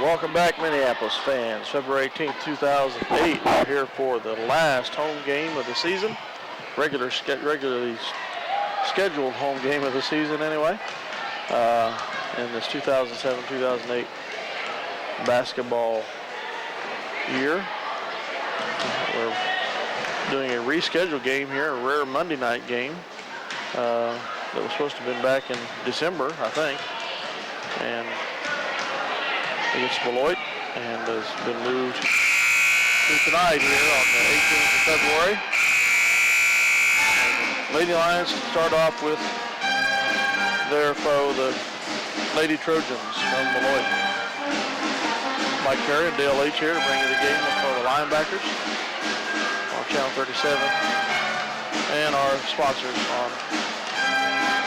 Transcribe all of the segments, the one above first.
Welcome back, Minneapolis fans. February 18th, 2008. We're here for the last home game of the season. Regularly scheduled home game of the season, anyway. In this 2007-2008 basketball year. We're doing a rescheduled game here, a rare Monday night game that was supposed to have been back in December, I think. And against Beloit, and has been moved to tonight here on the 18th of February. And the Lady Lions start off with their foe, the Lady Trojans from Beloit. Mike Carey and Dale H. here to bring you the game for the linebackers on Channel 37 and our sponsors on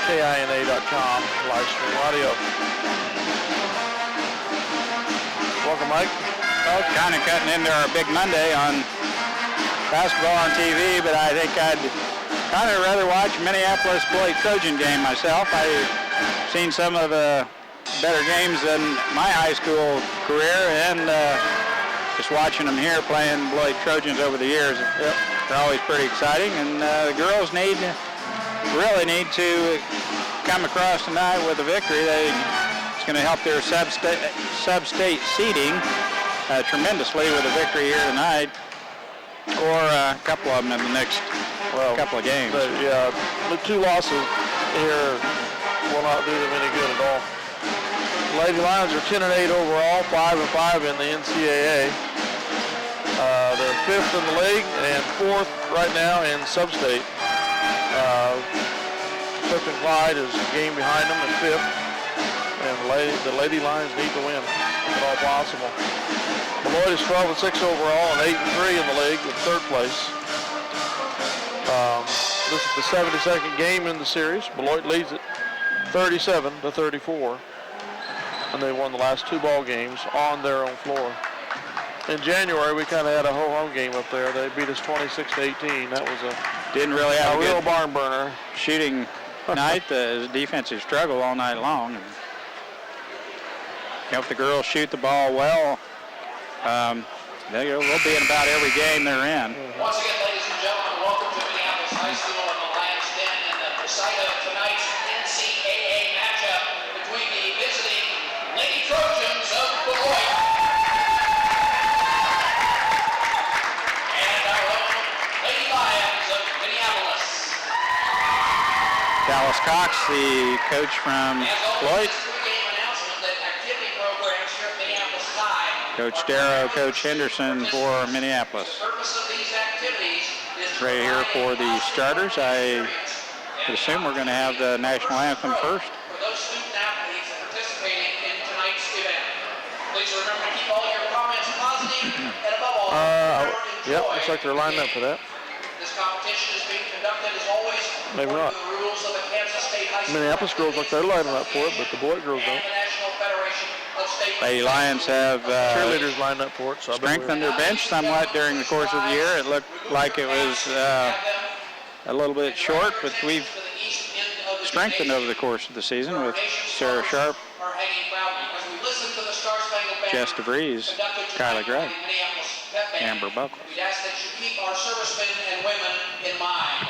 KINA.com live stream audio. Welcome, Mike. Well, kind of cutting into our big Monday on basketball on TV, but I think I'd kind of rather watch Minneapolis Beloit Trojan game myself. I've seen some of the better games in my high school career, and just watching them here playing Beloit Trojans over the years, they're always pretty exciting. And the girls really need to come across tonight with a victory. It's going to help their sub-state seeding tremendously with a victory here tonight, or a couple of them in the next couple of games. But yeah, the two losses here will not do them any good at all. Lady Lions are 10-8 overall, 5-5 in the NCAA. They're 5th in the league and 4th right now in sub-state. Clifton Clyde is a game behind them in 5th. And the Lady Lions need to win, if at all possible. Beloit is 12-6 overall and 8-3 in the league in 3rd place. This is the 72nd game in the series. Beloit leads it 37-34, and they won the last 2 ball games on their own floor. In January, we kind of had a ho-hum game up there. They beat us 26-18. That was didn't really have a real barn burner. Shooting night. The defensive struggle all night long. If the girls shoot the ball well, they'll be in about every game they're in. Once again, ladies and gentlemen, welcome to Minneapolis High School and the Lions Den and the site of tonight's NCAA matchup between the visiting Lady Trojans of Beloit and our own Lady Lions of Minneapolis. Dallas Cox, the coach from Beloit. Coach Darrow, Coach Henderson for Minneapolis. Right here for the starters. I would assume we're going to have the national anthem first. For those student athletes participating in tonight's event, please remember to keep all your comments positive and above all, yep, looks like they're lined up for that. This competition is being conducted as always maybe not. The rules of the Kansas State High School. Minneapolis girls look they're lining up for it, but the Beloit girls don't. Lady Lions have cheerleaders lined up for it, so strengthened their bench somewhat during the course of the year. It looked like it was a little bit short, but we've strengthened over the course of the season with Sarah Sharp, Jess DeVries, Kyla Gregg, Amber Buckles. We ask that you keep our servicemen and women in mind.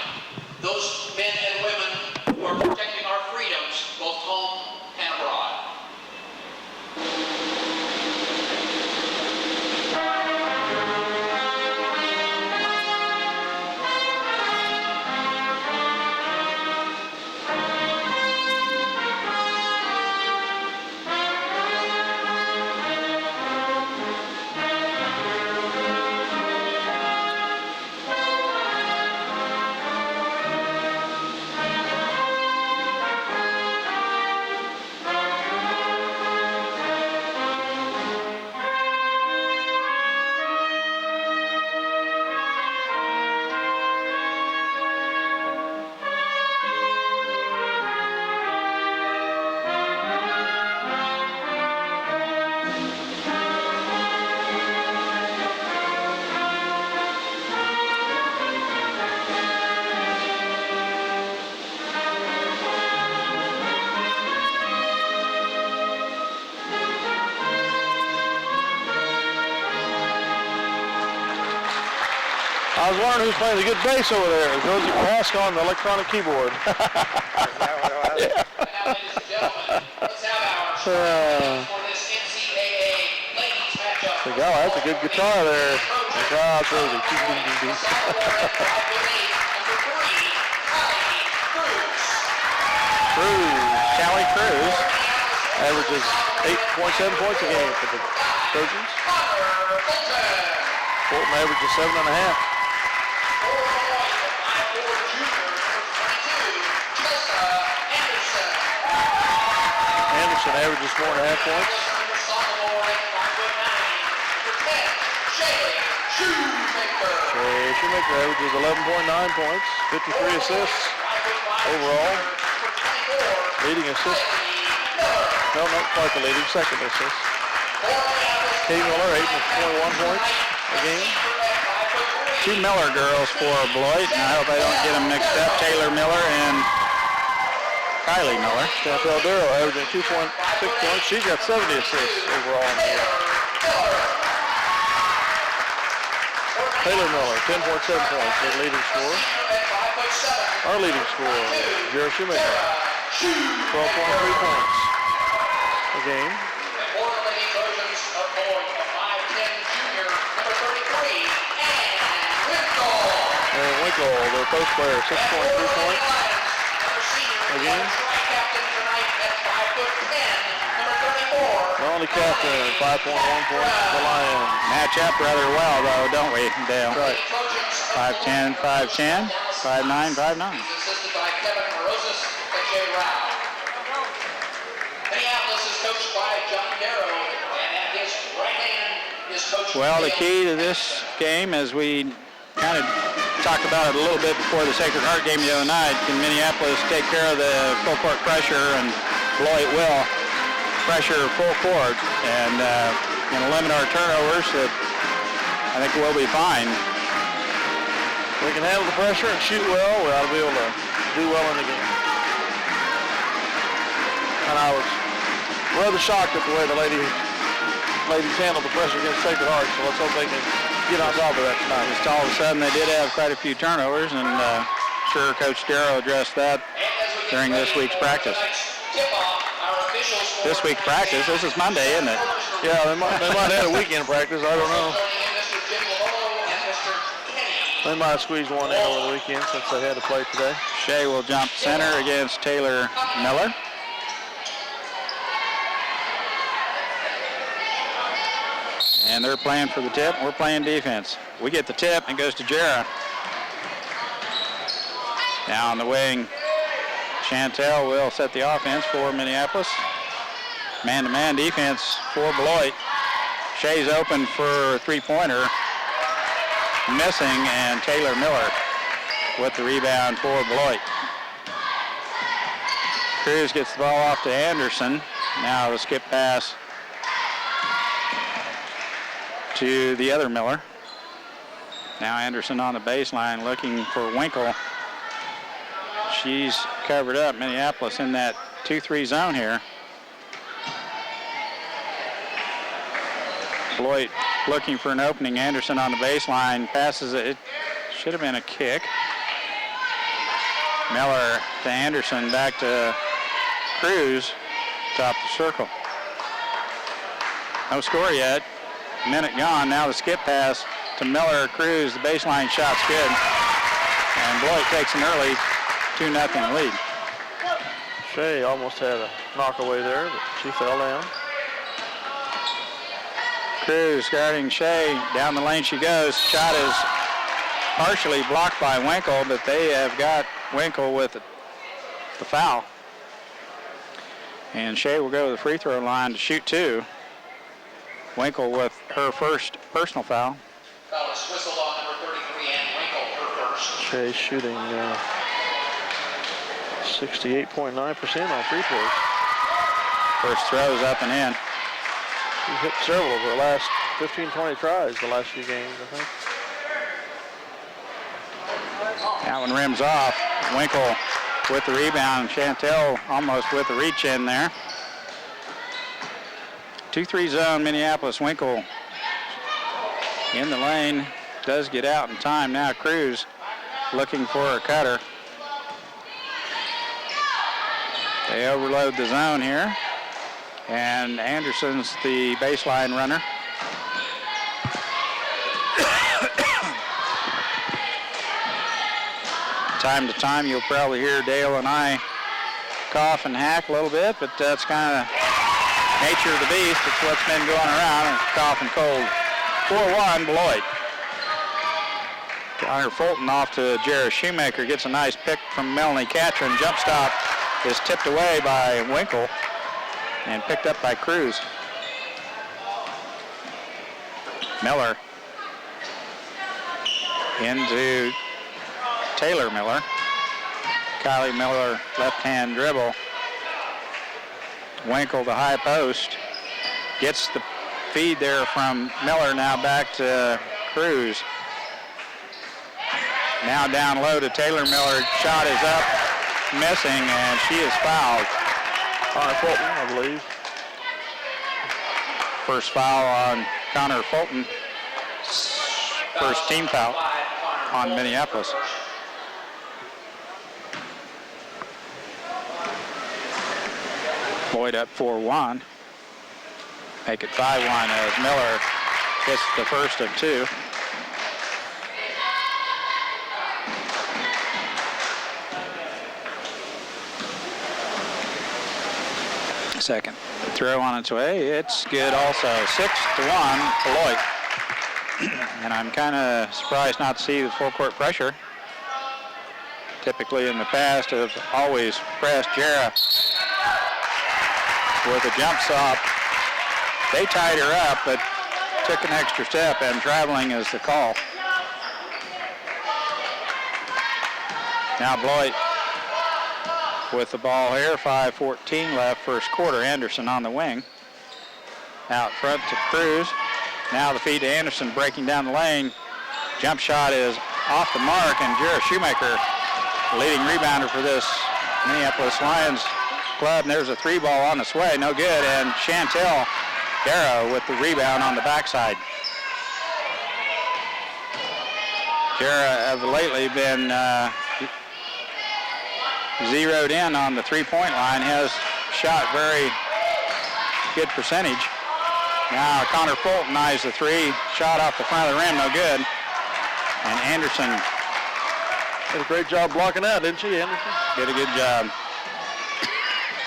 Those men and women who are protecting our freedoms, both home and abroad. was wondering who's playing the good bass over there. Josie Pask on the electronic keyboard. Now, ladies and gentlemen, let's have our for this NCAA ladies matchup. Oh, that's a good guitar there. The crowd's really Callie Cruz averages 8.7 points a game for the Trojans. Fulton averages 7.5. Anderson averages 4.5 points. Shoemaker averages 11.9 points, 53 assists overall. Leading assist. No, not quite the leading, second assist. Katie Miller, 8.1 points a game. 2 Miller girls for Beloit, and I hope I don't get them mixed up. Taylor Miller and Kylie Miller. Chantel Darrow averaging 2.6 points. She's got 70 assists overall in the year. Taylor Miller, 10.7 points, the leading scorer. Our leading scorer, Jared Shoemaker, 12.3 points a game. And Winkle, the post player, 6.3 points a game. The only captain, 5.1 points for the Lions. Match up rather well, though, don't we, Dale? That's right. 5'10", 5'10", 5'9", 5'9". Assisted by Kevin Morozis and Jay Rao. Minneapolis is coached by John Darrow, and at his right hand is Coach. Well, the key to this game, as we kind of talked about it a little bit before the Sacred Heart game the other night, can Minneapolis take care of the full court pressure, and Beloit will pressure full court and limit our turnovers. That I think we'll be fine. We can handle the pressure and shoot well. We ought to be able to do well in the game. And I was rather shocked at the way the ladies handled the pressure against Sacred Heart, so let's hope they can get on top of that tonight. Just all of a sudden they did have quite a few turnovers, and sure Coach Darrow addressed that during this week's practice. This week's practice, this is Monday, isn't it? Yeah, they might have a weekend practice, I don't know. They might have squeezed one in over the weekend since they had to play today. Shea will jump center against Taylor Miller. And they're playing for the tip. We're playing defense. We get the tip and it goes to Jarrah. Now on the wing, Chantel will set the offense for Minneapolis. Man-to-man defense for Beloit. Shea's open for a three-pointer. Missing, and Taylor Miller with the rebound for Beloit. Cruz gets the ball off to Anderson. Now the skip pass to the other Miller. Now Anderson on the baseline looking for Winkle. She's covered up. Minneapolis in that 2-3 zone here. Beloit looking for an opening. Anderson on the baseline passes it. It should have been a kick. Miller to Anderson, back to Cruz, top the circle. No score yet. Minute gone. Now the skip pass to Miller. Cruz, the baseline shot's good. And Beloit takes an early 2-0 lead. Shea almost had a knockaway there, but she fell down. Cruz guarding Shea. Down the lane she goes. Shot is partially blocked by Winkle, but they have got Winkle with the foul. And Shea will go to the free throw line to shoot two. Winkle with her first personal foul. Foul is whistled on number 33 and Winkle her first. Shea shooting 68.9% on free throws. First throws up and in. He hit several of her last 15, 20 tries the last few games, I think. That one rims off. Winkle with the rebound. Chantel almost with the reach in there. 2-3 zone, Minneapolis. Winkle in the lane. does get out in time. Now Cruz looking for a cutter. They overload the zone here. And Anderson's the baseline runner. Time to time, you'll probably hear Dale and I cough and hack a little bit, but that's kind of nature of the beast. It's what's been going around, and cough and cold. 4-1, Beloit. Connor Fulton off to Jarrah Shoemaker, gets a nice pick from Melanie Catron. Jump stop is tipped away by Winkle and picked up by Cruz. Miller into Taylor Miller. Kylie Miller, left-hand dribble. Winkle, the high post. Gets the feed there from Miller, now back to Cruz. Now down low to Taylor Miller. Shot is up, missing, and she is fouled. Connor Fulton, I believe. First foul on Connor Fulton. First team foul on Minneapolis. Boyd up 4-1. Make it 5-1 as Miller hits the first of two. Second throw on its way. It's good also. 6-1 Beloit. And I'm kind of surprised not to see the full court pressure. Typically in the past have always pressed Jarrah with a jump stop. They tied her up, but took an extra step, and traveling is the call. Now Beloit with the ball here, 5:14 left, first quarter. Anderson on the wing. Out front to Cruz. Now the feed to Anderson, breaking down the lane. Jump shot is off the mark, and Jarrah Shoemaker, leading rebounder for this Minneapolis Lions club. And there's a three ball on its way, no good. And Chantel Darrow with the rebound on the backside. Jarrah have lately been zeroed in on the three-point line, has shot very good percentage. Now Connor Fulton eyes the three, shot off the front of the rim, no good. And Anderson did a great job blocking out, didn't she, Anderson? Did a good job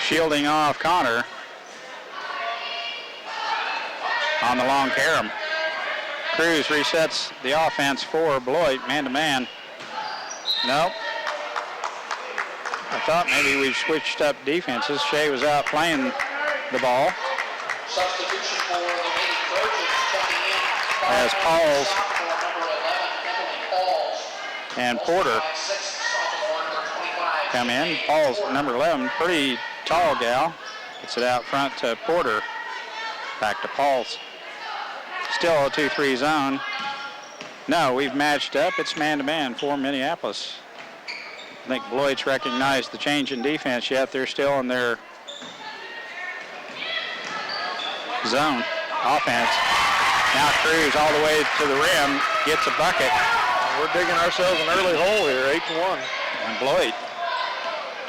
shielding off Connor on the long carom. Cruz resets the offense for Beloit, man-to-man. Nope. I thought maybe we switched up defenses. Shea was out playing the ball. Substitution for the Lady Trojans checking in. As Pauls Sophomore number 11, Emily Pauls. and Porter 6, sophomore number 25. come in. Pauls, number 11, pretty tall gal. Gets it out front to Porter. Back to Pauls. Still a 2-3 zone. No, we've matched up. It's man-to-man for Minneapolis. I think Beloit's recognized the change in defense yet. They're still in their zone offense. Now Cruz all the way to the rim, gets a bucket. We're digging ourselves an early hole here, 8-1. And Beloit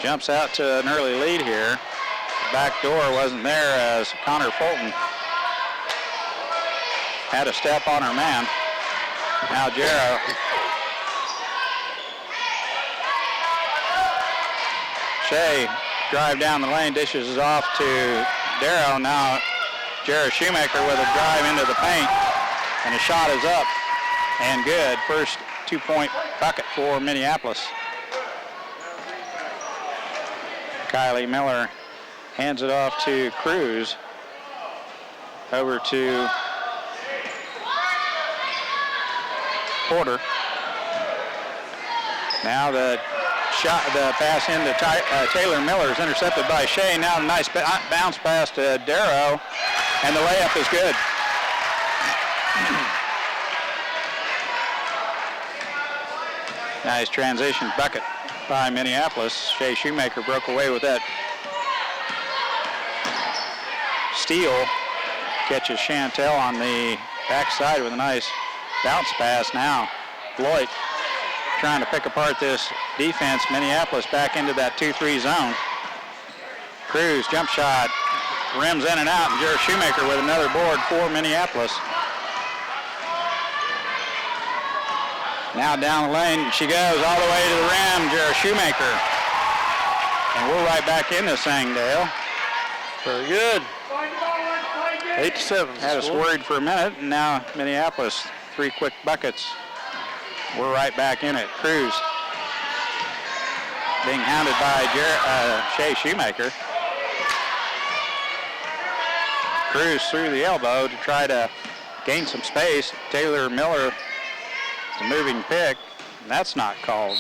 jumps out to an early lead here. The back door wasn't there as Connor Fulton had a step on her man. Now Jarrah Shea drive down the lane, dishes it off to Darrow. Now Jarrah Shoemaker with a drive into the paint, and the shot is up and good. First 2-point bucket for Minneapolis. Kylie Miller hands it off to Cruz. Over to Porter. Now the pass into Taylor Miller is intercepted by Shea. Now a nice bounce pass to Darrow, and the layup is good. Nice transition bucket by Minneapolis. Shea Shoemaker broke away with that steal. Catches Chantel on the backside with a nice Bounce pass now. Beloit trying to pick apart this defense. Minneapolis back into that 2-3 zone. Cruz, jump shot, rims in and out, and Jared Shoemaker with another board for Minneapolis. Now down the lane, she goes all the way to the rim, Jared Shoemaker. And we're right back in this thing, Dale. Very good. 8-7. Had us worried for a minute, and now Minneapolis, 3 quick buckets. We're right back in it. Cruz being hounded by Shea Shoemaker. Cruz through the elbow to try to gain some space. Taylor Miller is a moving pick. And that's not called.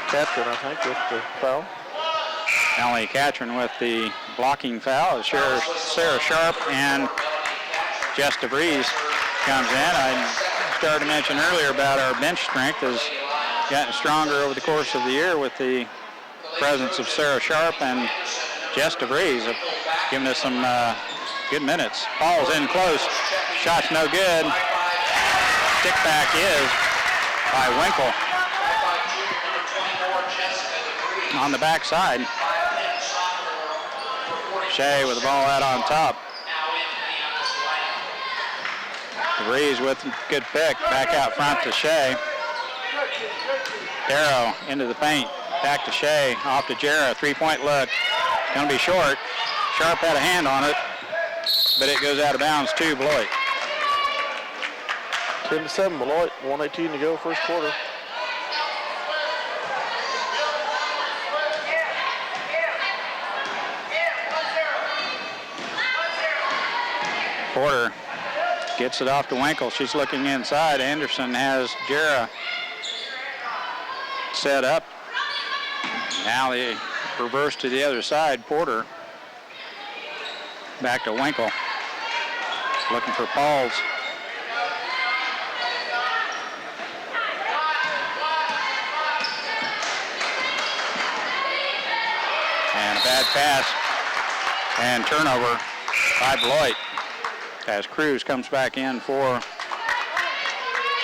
Catherine, I think, with the foul. Ellie Catron with the blocking foul. Sarah Sharp and Jess DeVries comes in. I started to mention earlier about our bench strength has gotten stronger over the course of the year with the presence of Sarah Sharp and Jess DeVries have given us some good minutes. Ball's in close. Shot's no good. Stick back is by Winkle. On the backside. Shea with the ball out on top. DeVries with a good pick. Back out front to Shea. Darrow into the paint. Back to Shea. Off to Jarrah. 3-point look. Going to be short. Sharp had a hand on it, but it goes out of bounds to Beloit. 10-7 Beloit. 1:18 to go, first quarter. Porter gets it off to Winkle. She's looking inside. Anderson has Jarrah set up. Now they reverse to the other side. Porter back to Winkle. Looking for Pauls. And a bad pass and turnover by Beloit as Cruz comes back in for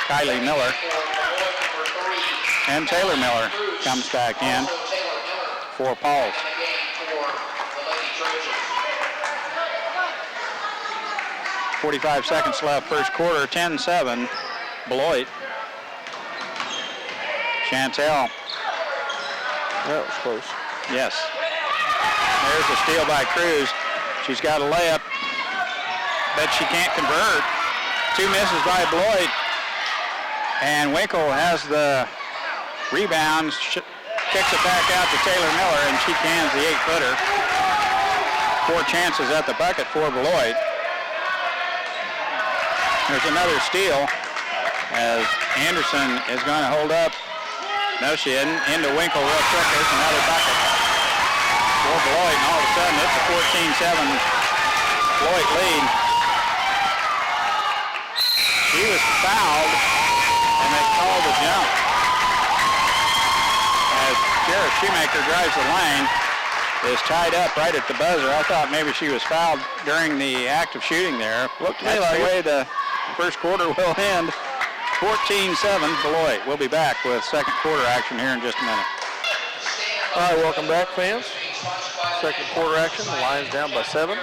Kylie Miller. And Taylor Miller comes back in for Pauls. 45 seconds left, first quarter, 10-7, Beloit. Chantel. That was close. Yes. There's a steal by Cruz. She's got a layup, but she can't convert. 2 misses by Beloit. And Winkle has the rebound, kicks it back out to Taylor Miller, and she cans the 8-footer. 4 chances at the bucket for Beloit. There's another steal as Anderson is going to hold up. No, she isn't. Into Winkle real quick. There's another bucket for Beloit, and all of a sudden it's a 14-7 Beloit lead. She was fouled, and they called the jump. As Jared Shoemaker drives the lane, is tied up right at the buzzer. I thought maybe she was fouled during the act of shooting there. Looked to me like the way the first quarter will end. 14-7 Beloit. We'll be back with second quarter action here in just a minute. All right, welcome back, fans. Second quarter action. The Lions down by 7.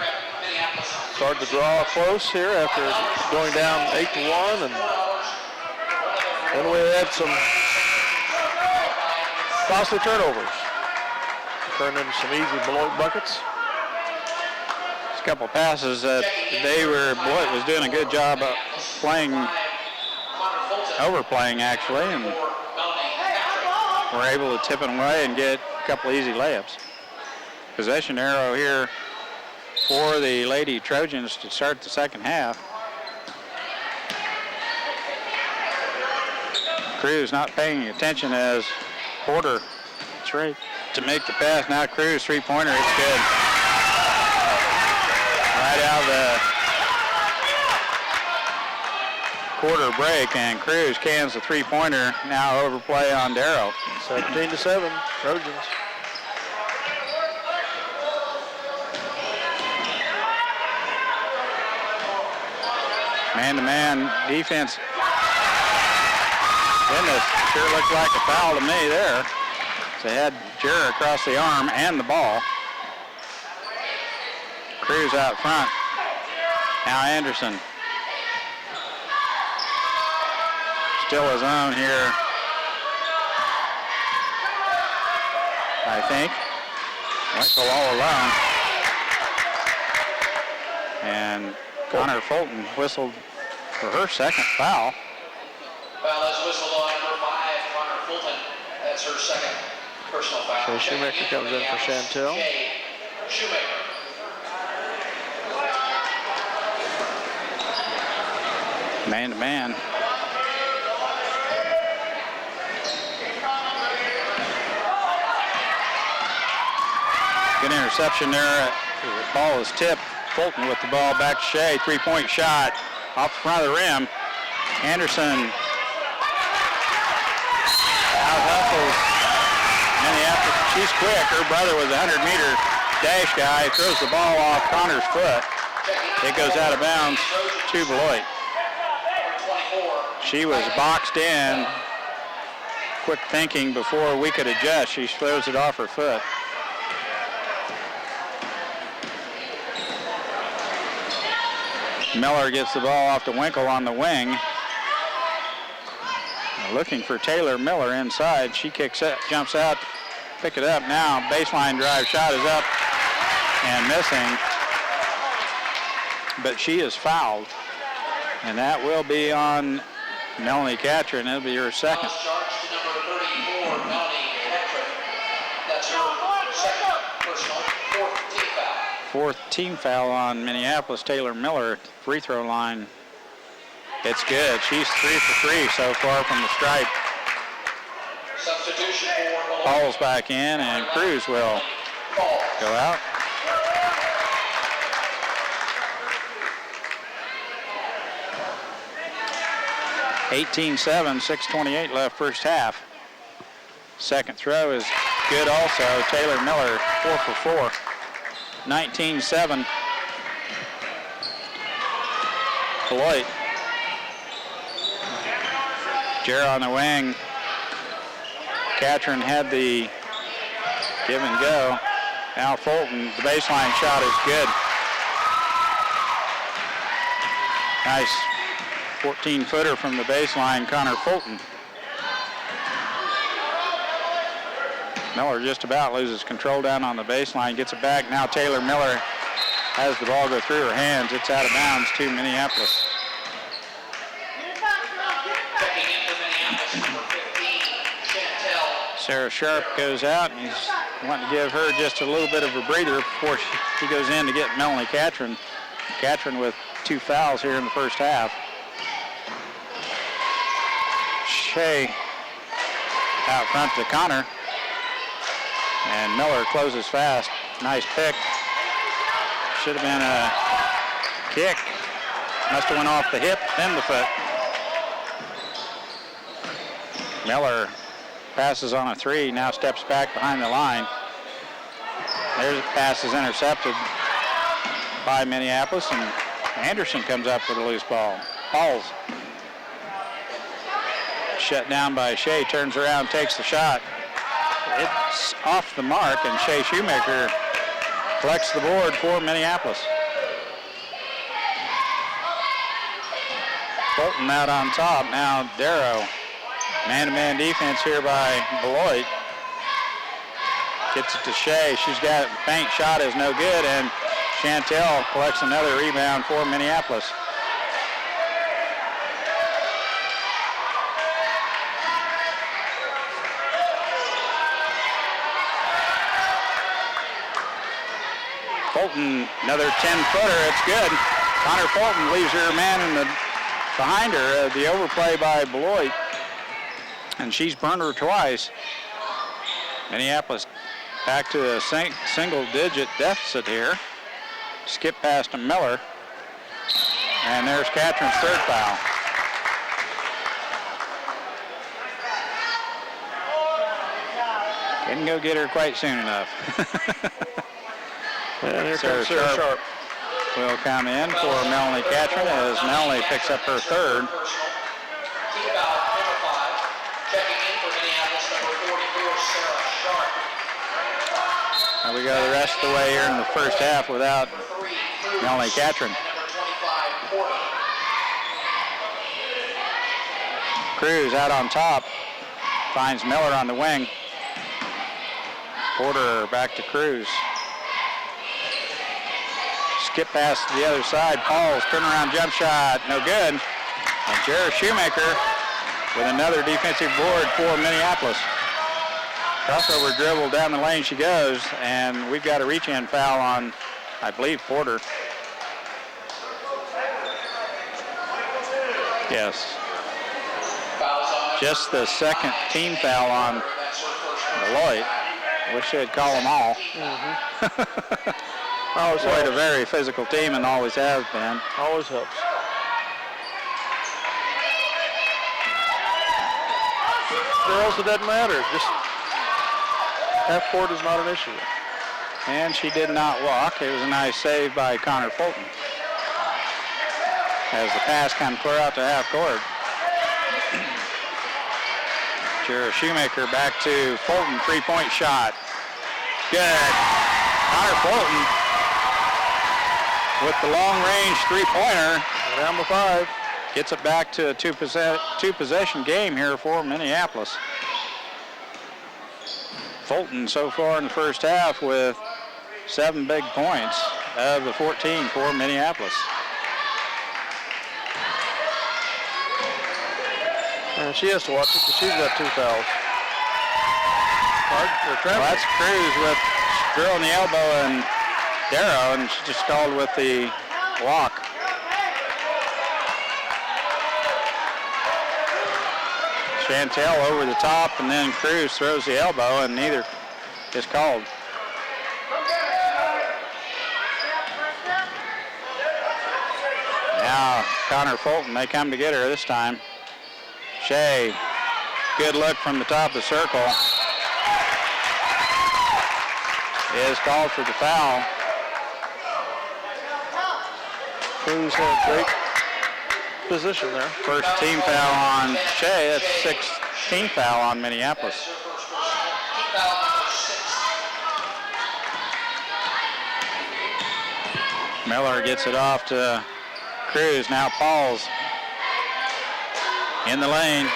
Started to draw close here after going down 8-1, and then we had some costly turnovers. Turned into some easy Beloit buckets. A couple passes that Beloit was doing a good job of overplaying actually, and were able to tip it away and get a couple easy layups. Possession arrow here for the Lady Trojans to start the second half. Cruz not paying attention as Porter to make the pass. Now Cruz 3-pointer, it's good. Right out of the quarter break, and Cruz cans the 3-pointer. Now overplay on Darrow. 17-7, Trojans. Man-to-man defense. Goodness, sure looked like a foul to me there. So they had Jarrah across the arm and the ball. Cruz out front. Now Anderson. Still his own here, I think. Winkle all alone. And Connor Fulton whistled for her second foul. Foul is whistled on number 5, Connor Fulton. That's her second personal foul. So Shoemaker comes in for Chantel. Shoemaker. Man-to-man. Good interception there. The ball is tipped. Fulton with the ball back to Shea. Three-point shot off the front of the rim. Anderson out-hustles Minneapolis. She's quick. Her brother was a 100-meter dash guy. Throws the ball off Connor's foot. It goes out of bounds to Beloit. She was boxed in. Quick thinking before we could adjust. She throws it off her foot. Miller gets the ball off to Winkle on the wing. Looking for Taylor Miller inside. She kicks it, jumps out, pick it up now. Baseline drive shot is up and missing. But she is fouled. And that will be on Melanie Catron. It'll be her second. Charged to number 34, Melanie Catron. That's her second personal, fourth team foul. Fourth team foul on Minneapolis. Taylor Miller at the free throw line. It's good. She's 3 for 3 so far from the stripe. Substitution for Paul's back in, and Cruz will go out. (18-7), 6:28 left first half. Second throw is good also. Taylor Miller 4 for 4. 19-7. Beloit. Jarrah on the wing. Catron had the give and go. Now Fulton, the baseline shot is good. Nice 14-footer from the baseline, Connor Fulton. Miller just about loses control down on the baseline, gets it back. Now Taylor Miller has the ball go through her hands. It's out of bounds to Minneapolis. checking in for Minneapolis, number 15, Chantel. Sarah Sharp goes out, and he's wanting to give her just a little bit of a breather before she goes in to get Melanie Catron. Catron with 2 fouls here in the first half. Shea out front to Connor. And Miller closes fast. Nice pick. Should have been a kick. Must have went off the hip, then the foot. Miller passes on a 3, now steps back behind the line. There's a pass is intercepted by Minneapolis, and Anderson comes up with a loose ball. Pauls. Shut down by Shea, turns around, takes the shot. It's off the mark, and Shea Shoemaker collects the board for Minneapolis. Fulton out on top. Now Darrow. Man-to-man defense here by Beloit. Gets it to Shea. She's got it. Feint shot is no good, and Chantel collects another rebound for Minneapolis. Fulton, another 10-footer. It's good. Connor Fulton leaves her man behind her. The overplay by Beloit, and she's burned her twice. Minneapolis back to a single-digit deficit here. Skip past to Miller, and there's Catron's third foul. Didn't go get her quite soon enough. And here comes Sarah Sharp. will come in for Melanie Catron as Melanie picks up her third. Team foul number 5. Checking in for Minneapolis, number 44, Sarah Sharp. And we go the rest of the way here in the first half without Melanie Catron. Number 25, Porter. Cruz out on top. Finds Miller on the wing. Porter back to Cruz. Skip pass to the other side. Paul's turnaround jump shot. No good. And Jared Shoemaker with another defensive board for Minneapolis. Crossover dribble down the lane she goes. And we've got a reach-in foul on, I believe, Porter. Yes. Just the second team foul on Beloit. Wish they'd call them all. Beloit a very physical team and always has been. Always helps. Girls, it doesn't matter. Just half court is not an issue. And she did not walk. It was a nice save by Connor Fulton. As the pass comes clear out to half court. Jara Shoemaker back to Fulton, three-point shot. Good. Connor Fulton with the long-range three-pointer. Down to 5. Gets it back to a two-possession game here for Minneapolis. Fulton so far in the first half with 7 big points of the 14 for Minneapolis. And she has to watch it because she's got 2 fouls. Well, that's Cruz with drill in the elbow and Darrow, and she just called with the walk. Chantel over the top, and then Cruz throws the elbow, and neither is called. Now Connor Fulton, they come to get her this time. Shea, good look from the top of the circle. Is called for the foul. Cruz had a great position there. First team foul on Shea. That's 16th foul on Minneapolis. Miller gets it off to Cruz. Now Pauls in the lane.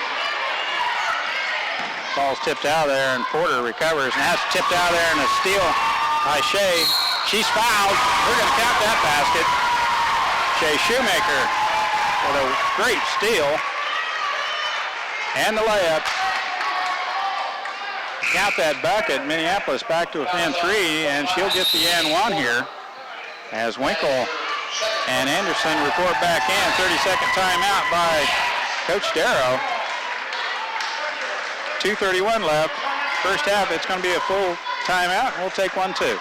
Ball's tipped out of there, and Porter recovers, and that's tipped out of there, and a steal by Shea. She's fouled. We're going to count that basket. Shea Shoemaker with a great steal and the layup. Count that bucket. Minneapolis back to within 3, and she'll get the and 1 here as Winkle and Anderson report back in. 30-second timeout by Coach Darrow. 2:31 left. First half, it's going to be a full timeout, and we'll take one too.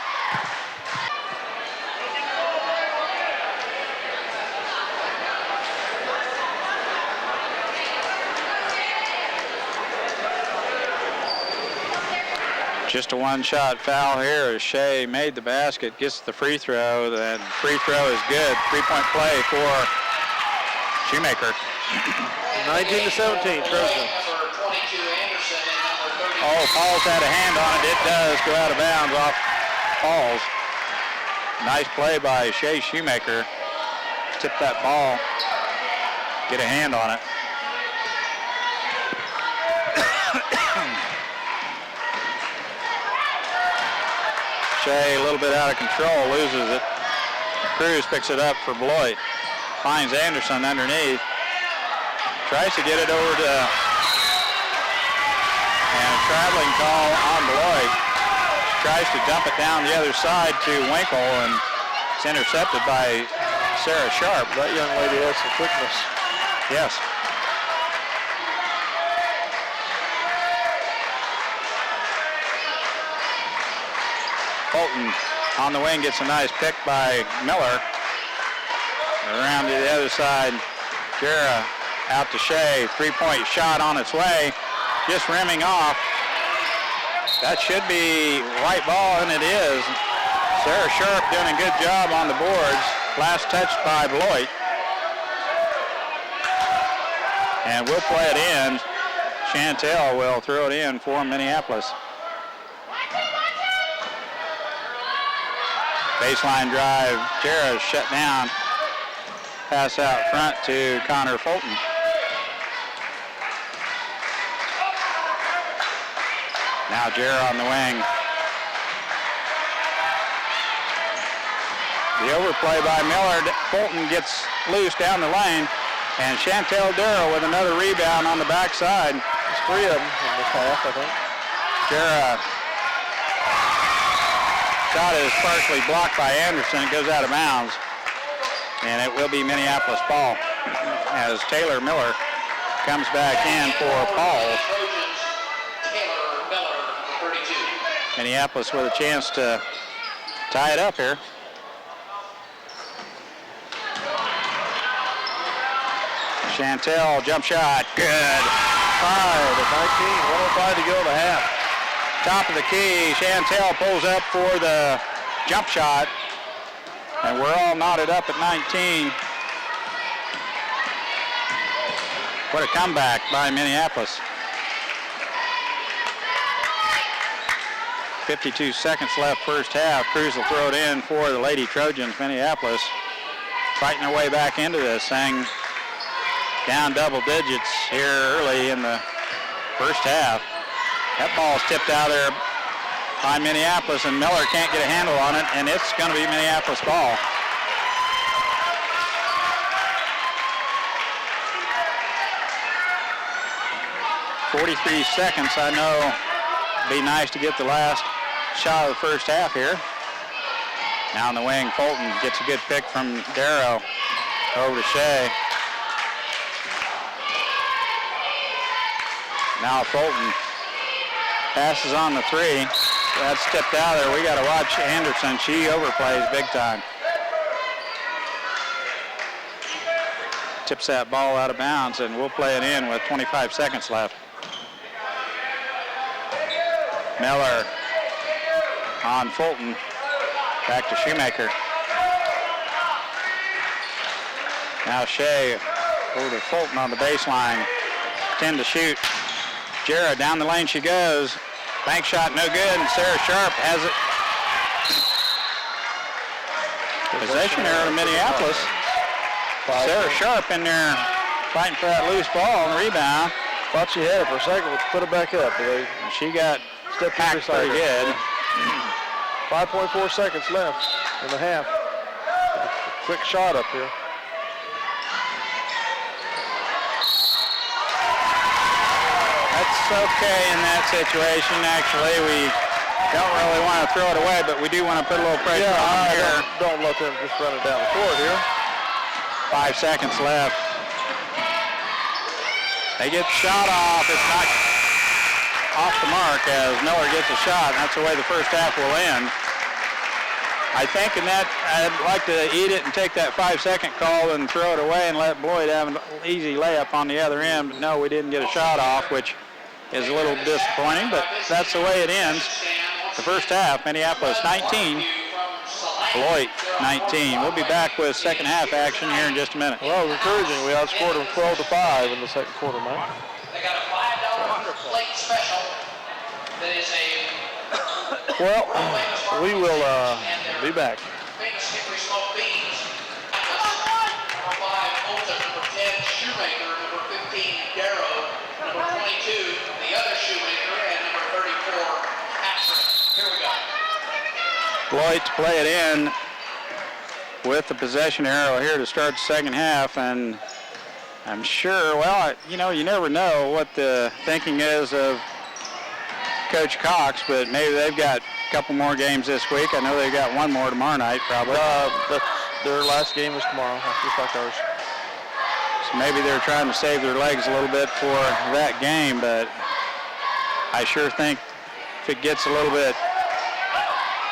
Just a one-shot foul here as Shea made the basket, gets the free throw. That free throw is good. Three-point play for Shoemaker. 19-17, Trojans. Oh, Pauls had a hand on it. It does go out of bounds off Pauls. Nice play by Shea Shoemaker. Tip that ball. Get a hand on it. Shea a little bit out of control, loses it. Cruz picks it up for Beloit. Finds Anderson underneath. Tries to get it over to, and a traveling call on Beloit. Tries to dump it down the other side to Winkle, and it's intercepted by Sarah Sharp. That young lady has some quickness. Yes. Fulton on the wing gets a nice pick by Miller. Around to the other side, Jara out to Shea. Three-point shot on its way. Just rimming off. That should be white ball, and it is. Sarah Sharp doing a good job on the boards. Last touched by Beloit. And we'll play it in. Chantel will throw it in for Minneapolis. Baseline drive. Jera shut down. Pass out front to Connor Fulton. Now Jera on the wing. The overplay by Miller. Fulton gets loose down the lane. And Chantel Darrow with another rebound on the backside. There's 3 of them in this half, I think. Jera shot is partially blocked by Anderson. It goes out of bounds. And it will be Minneapolis ball as Taylor Miller comes back in for Paul. Minneapolis with a chance to tie it up here. Chantel, jump shot, good. 5 to 19, 1:05 to go in the half. Top of the key, Chantel pulls up for the jump shot. And we're all knotted up at 19. What a comeback by Minneapolis. 52 seconds left first half. Cruz will throw it in for the Lady Trojans. Minneapolis fighting their way back into this thing. Down double digits here early in the first half. That ball's tipped out there by Minneapolis, and Miller can't get a handle on it, and it's going to be Minneapolis ball. .43 seconds, I know. Be nice to get the last shot of the first half here. Now on the wing, Fulton gets a good pick from Darrow. Over to Shea. Now Fulton passes on the 3. That's tipped out there. We got to watch Anderson. She overplays big time. Tips that ball out of bounds, and we'll play it in with 25 seconds left. Miller on Fulton. Back to Shoemaker. Now Shea over to Fulton on the baseline. 10 to shoot. Jera down the lane she goes. Bank shot no good, and Sarah Sharp has it. Possession error to Minneapolis. Sarah Sharp in there fighting for that loose ball and rebound. Thought she had it for a second, but put it back up. She got hacked pretty good. 5.4 seconds left in the half. Quick shot up here. That's okay in that situation. Actually, we don't really want to throw it away, but we do want to put a little pressure on here. Don't let them just run it down the court here. 5 seconds left. They get the shot off. It's not off the mark as Miller gets a shot, and that's the way the first half will end. I think in that, I'd like to eat it and take that 5-second call and throw it away and let Beloit have an easy layup on the other end, but no, we didn't get a shot off, which is a little disappointing, but that's the way it ends. The first half, Minneapolis 19, Beloit 19. We'll be back with second half action here in just a minute. Well, encouraging. We outscored them 12-5 in the second quarter, Mike. They got a $5 plate special that is a Well, we will be back. famous Hickory smoked beans. Number 5, Bolton. Number 10, Shoemaker. Number 15, Darrow. Number 22, the other Shoemaker. And number 34, Ashford. Here we go. Beloit to play it in with the possession arrow here to start the second half, and I'm sure, well, you know, you never know what the thinking is of Coach Cox, but maybe they've got a couple more games this week. I know they've got one more tomorrow night, probably. Their last game is tomorrow, just like ours. So maybe they're trying to save their legs a little bit for that game, but I sure think if it gets a little bit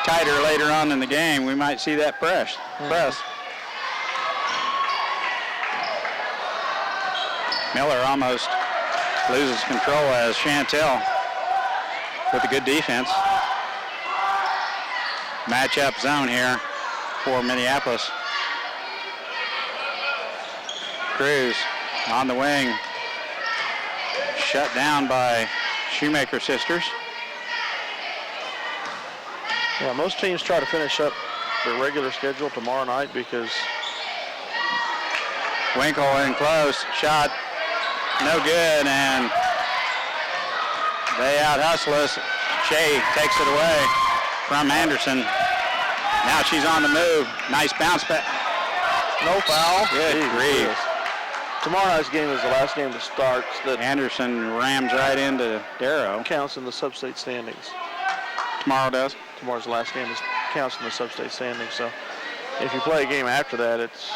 tighter later on in the game, we might see that press. Miller almost loses control as Chantel with a good defense. Matchup zone here for Minneapolis. Cruz on the wing. Shut down by Shoemaker sisters. Yeah, most teams try to finish up their regular schedule tomorrow night because Winkle in close. Shot no good, and they out-hustle us. Shea takes it away from Anderson. Now she's on the move. Nice bounce back. no foul. Good grief. Tomorrow night's game is the last game that starts that Anderson rams right into Darrow. counts in the sub-state standings. Tomorrow does. Tomorrow's the last game that counts in the sub-state standings. So if you play a game after that, it's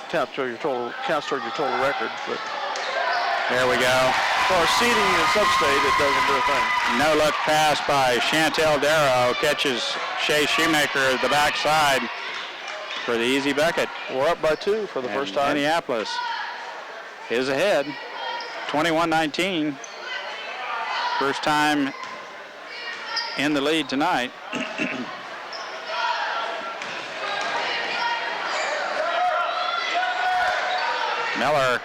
counts toward your total record. But There we go. for seeding in sub-state, it doesn't do a thing. No look pass by Chantel Darrow. Catches Shea Shoemaker at the backside for the easy bucket. We're up by 2 for the And first time. Minneapolis is ahead, 21-19. First time in the lead tonight. Miller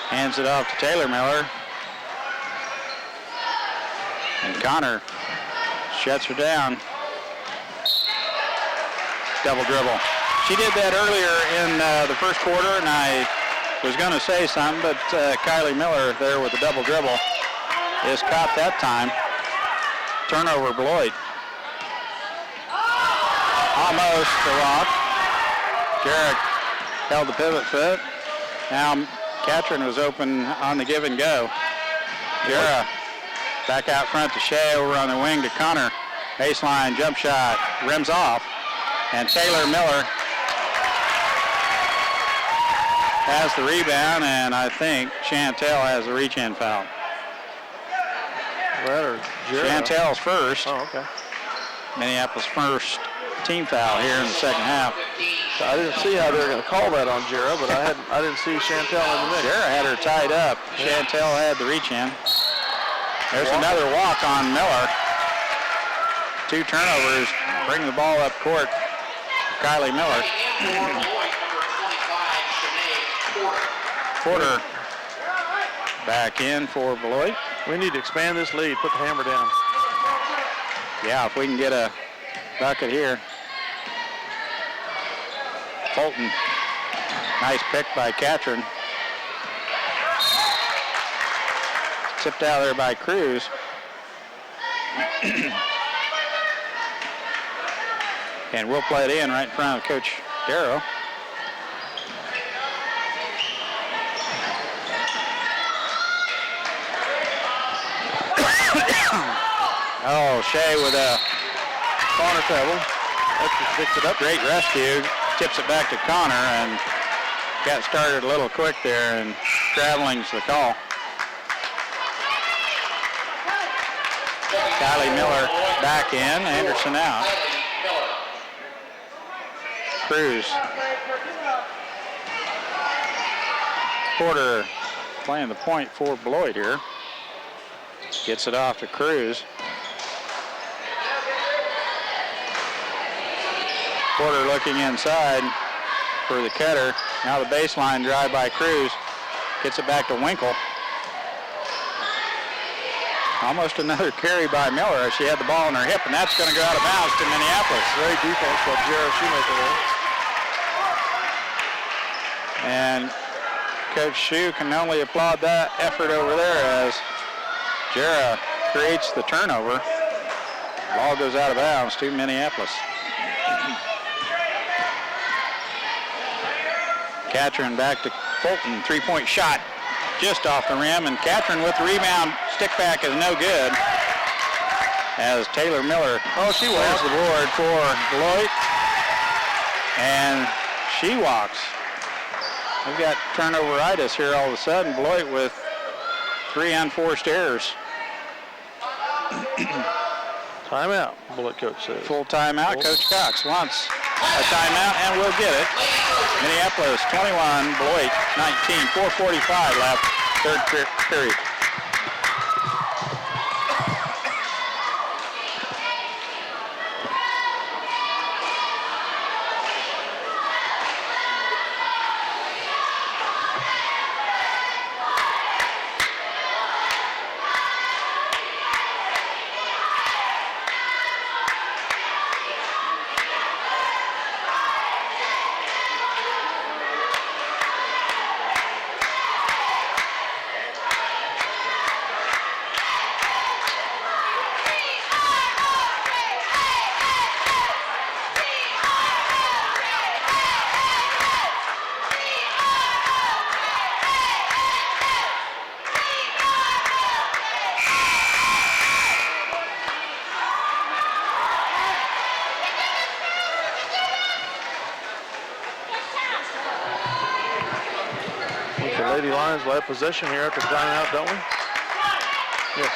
hands it off to Taylor Miller. And Connor shuts her down. Double dribble. She did that earlier in the first quarter, and I was going to say something, but Kylie Miller there with the double dribble is caught that time. Turnover, Beloit. Almost the lock. Jarrett held the pivot foot. Now Catron was open on the give and go. Jarrett back out front to Shea, over on the wing to Connor. Baseline jump shot, rims off. And Taylor Miller has the rebound, and I think Chantel has the reach-in foul. Chantel's first. Oh, okay. Minneapolis first team foul here in the second half. I didn't see how they were going to call that on Jera, but I didn't see Chantel in the mix. Jera had her tied up. Chantel had the reach-in. There's another walk on Miller. 2 turnovers, bring the ball up court. Kylie Miller. Porter back in for Beloit. We need to expand this lead, put the hammer down. Yeah, if we can get a bucket here. Fulton. Nice pick by Catron. Tipped out there by Cruz. And we'll play it in right in front of Coach Darrow. Oh, Shea with a Connor Pebble. That's just fixed it up. great rescue. Tips it back to Connor and got started a little quick there, and traveling's the call. Kylie Miller back in, Anderson out. Cruz. Porter playing the point for Beloit here. Gets it off to Cruz. Porter looking inside for the cutter. Now the baseline drive by Cruz. Gets it back to Winkle. Almost another carry by Miller. She had the ball in her hip, and that's going to go out of bounds to Minneapolis. Great defense by Jera Shoemaker there. And Coach Shue can only applaud that effort over there as Jera creates the turnover. Ball goes out of bounds to Minneapolis. Catron back to Fulton. 3-point shot just off the rim, and Catron with the rebound. Stick back is no good as Taylor Miller she walks the board for Beloit, and she walks. We've got turnoveritis here all of a sudden. Beloit with 3 unforced errors. Timeout, Beloit coach says. Full timeout. Coach Cox wants a timeout, and we'll get it. Minneapolis 21, Beloit 19. 4:45 left, third period. Lady Lions will have possession here after timeout, don't we? Yes.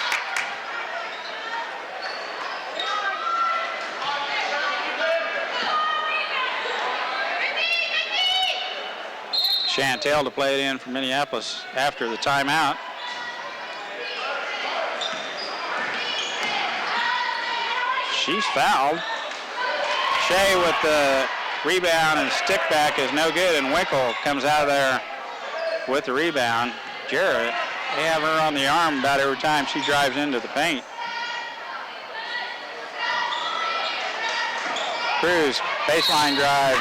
Chantel to play it in for Minneapolis after the timeout. She's fouled. Shea with the rebound and stick back is no good, and Winkle comes out of there with the rebound. Jarrett, they have her on the arm about every time she drives into the paint. Cruz, baseline drive.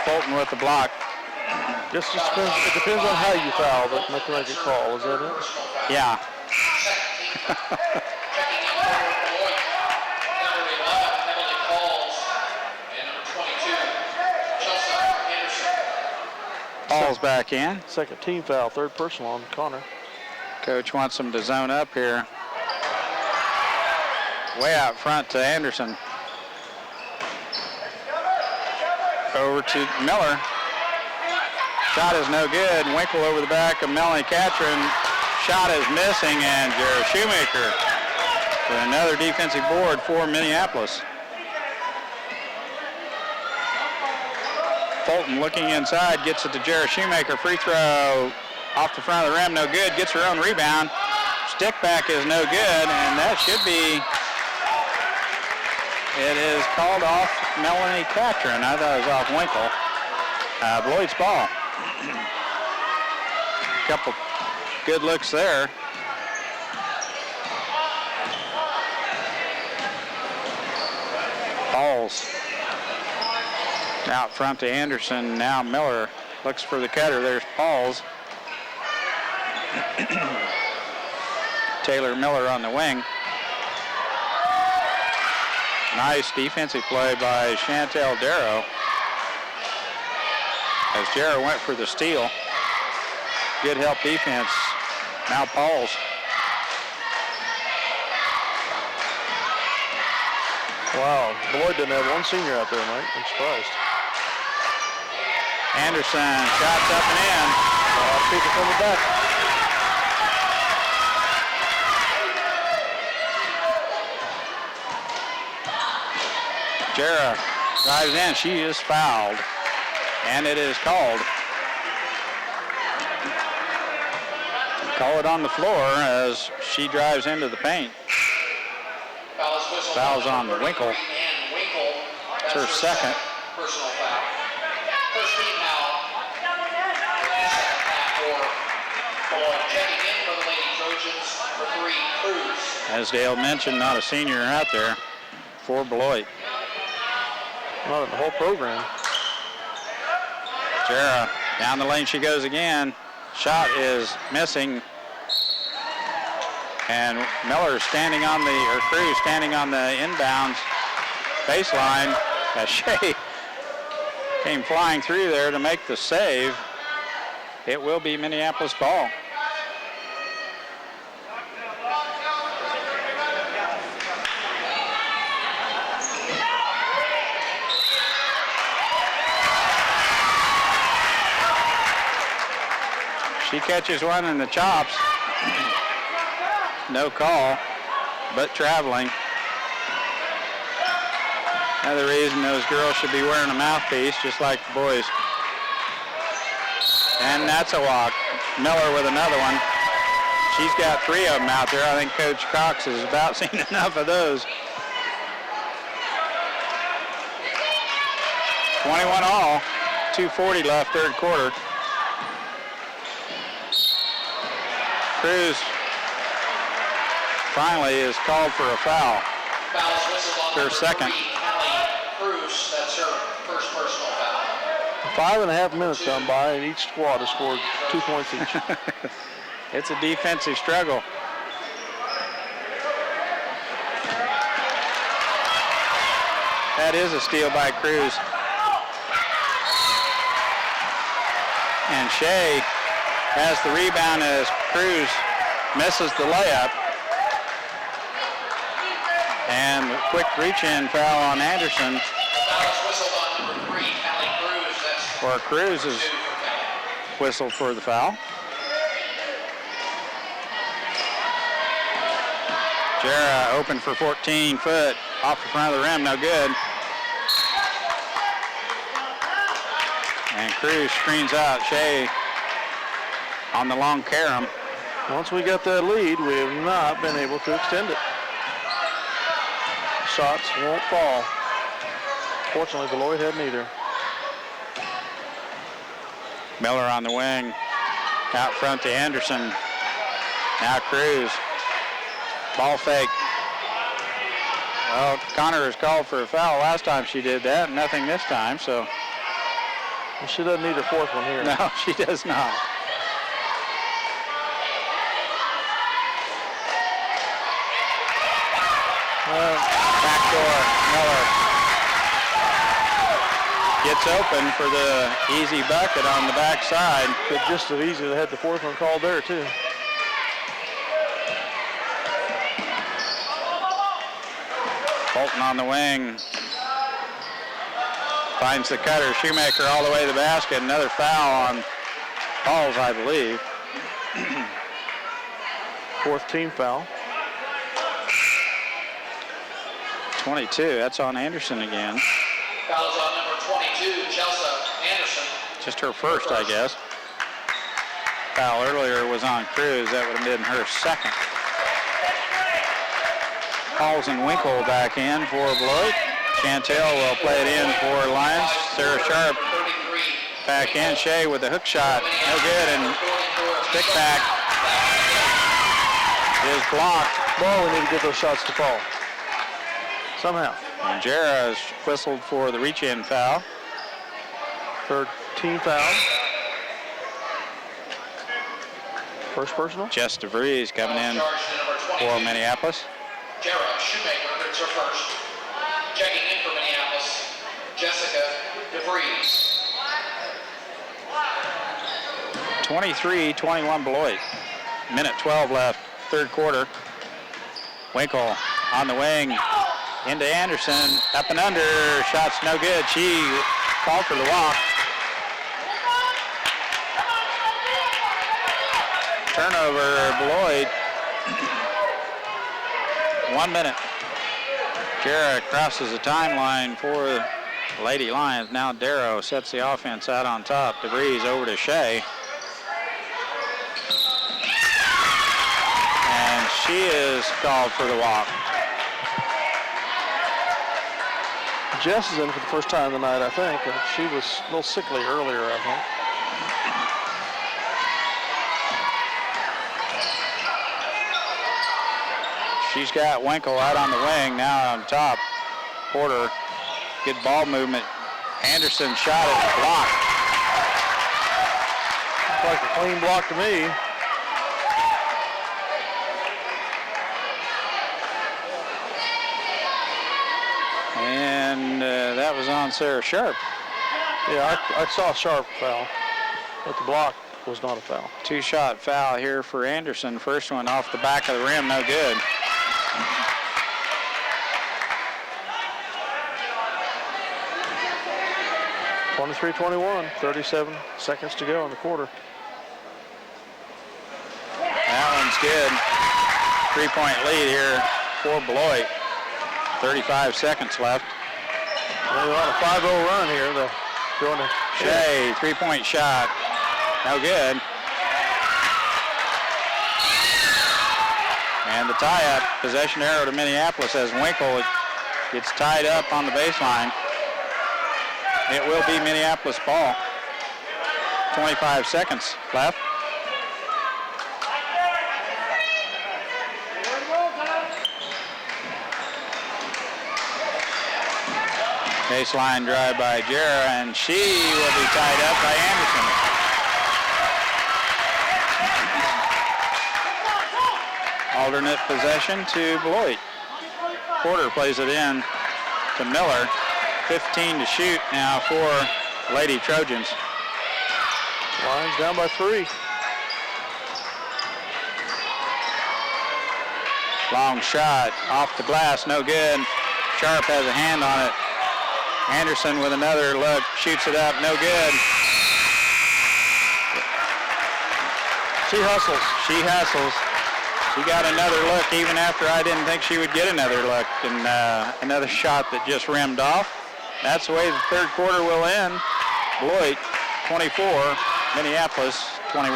Fulton with the block. Just depends, it depends on how you foul that make a call. Is that it? Yeah. Paul's back in. Second team foul, third personal on Connor. Coach wants them to zone up here. Way out front to Anderson. Over to Miller. Shot is no good. Winkle over the back of Melanie Catron. Shot is missing, and Jared Shoemaker with another defensive board for Minneapolis. Fulton looking inside, gets it to Jared Shoemaker. Free throw off the front of the rim, no good. Gets her own rebound. Stick back is no good, and that should be, it is called off Melanie Catron. I thought it was off Winkle. Beloit's ball. Couple good looks there. Pauls out front to Anderson. Now Miller looks for the cutter. There's Pauls. Taylor Miller on the wing. Nice defensive play by Chantel Darrow as Darrow went for the steal. Good help defense. Now Pauls. Wow, Beloit didn't have one senior out there, Mike. I'm surprised. Anderson, shots up and in. People coming back. Jara drives in. She is fouled, and it is called. Call it on the floor as she drives into the paint. Foul's on Winkle. It's her second. Personal foul. First team foul. Second half for Beloit. Checking in for the Lady Trojans for 3, Cruz. As Dale mentioned, not a senior out there for Beloit. Not in the whole program. Jara, down the lane she goes again. Shot is missing. And Miller standing on the, or Cruz standing on the inbounds baseline as Shea came flying through there to make the save. It will be Minneapolis ball. She catches one in the chops. No call, but traveling. Another reason those girls should be wearing a mouthpiece, just like the boys. And that's a walk. Miller with another one. She's got 3 of them out there. I think Coach Cox has about seen enough of those. 21 all, 2:40 left, third quarter. Cruz finally is called for a foul. Foul's whistled on Her number second. 3, Allie Cruz. That's her first personal foul. 5.5 minutes gone by, and each squad has scored 2 points each. It's a defensive struggle. That is a steal by Cruz. And Shea has the rebound as Cruz misses the layup. And a quick reach-in foul on Anderson. Foul's whistled on number 3, Allie Cruz. That's For Cruz is whistled for the foul. Jara open for 14 foot off the front of the rim, no good. And Cruz screens out Shea on the long carom. Once we got that lead, we have not been able to extend it. Shots won't fall. Fortunately, Beloit hadn't either. Miller on the wing, out front to Anderson. Now Cruz. Ball fake. Well, Connor was called for a foul last time she did that, nothing this time, so. She doesn't need her fourth one here. No, she does not. Backdoor, Miller gets open for the easy bucket on the backside. Could just as easily had the fourth one called there, too. Bolton on the wing. Finds the cutter. Shoemaker all the way to the basket. Another foul on Pauls, I believe. Fourth team foul. 22. That's on Anderson again. Foul is on number 22, Chelsea Anderson. Just her first, I guess. Foul earlier was on Cruz. That would have been her second. Pauls and Winkle back in for Beloit. Chantel will play it in for Lions. Sarah Sharp back in. Shea with the hook shot. No good, and stick back is blocked. Well, we need to get those shots to fall. Somehow. And Jara is whistled for the reach-in foul. Third team foul. First personal. Jess DeVries coming in for Minneapolis. Jara Shoemaker hits her first. Checking in for Minneapolis, Jessica DeVries. 23-21 Beloit. Minute 12 left, third quarter. Winkle on the wing. Into Anderson, up and under, shots no good. She called for the walk. Turnover, Beloit. 1 minute. Jara crosses the timeline for the Lady Lions. Now Darrow sets the offense out on top. DeVries over to Shea. And she is called for the walk. Jess is in for the first time tonight, I think. And she was a little sickly earlier, I think. She's got Winkle out on the wing, now on top. Porter, good ball movement. Anderson shot it, blocked. Looks like a clean block to me. And that was on Sarah Sharp. Yeah, I saw a Sharp foul, but the block was not a foul. Two-shot foul here for Anderson. First one off the back of the rim, no good. (23-21), 37 seconds to go in the quarter. That one's good. 3-point lead here for Beloit. 35 seconds left. They're on a 5-0 run here. They're going to Shea, 3-point shot. No good. And the tie-up, possession arrow to Minneapolis as Winkle gets tied up on the baseline. It will be Minneapolis ball. 25 seconds left. Baseline drive by Jara, and she will be tied up by Anderson. Alternate possession to Beloit. Porter plays it in to Miller. 15 to shoot now for Lady Trojans. Lions down by 3. Long shot off the glass, no good. Sharp has a hand on it. Anderson with another look, shoots it up, no good. She hustles. She hustles. She got another look even after I didn't think she would get another look, and another shot that just rimmed off. That's the way the third quarter will end. Beloit 24, Minneapolis 21.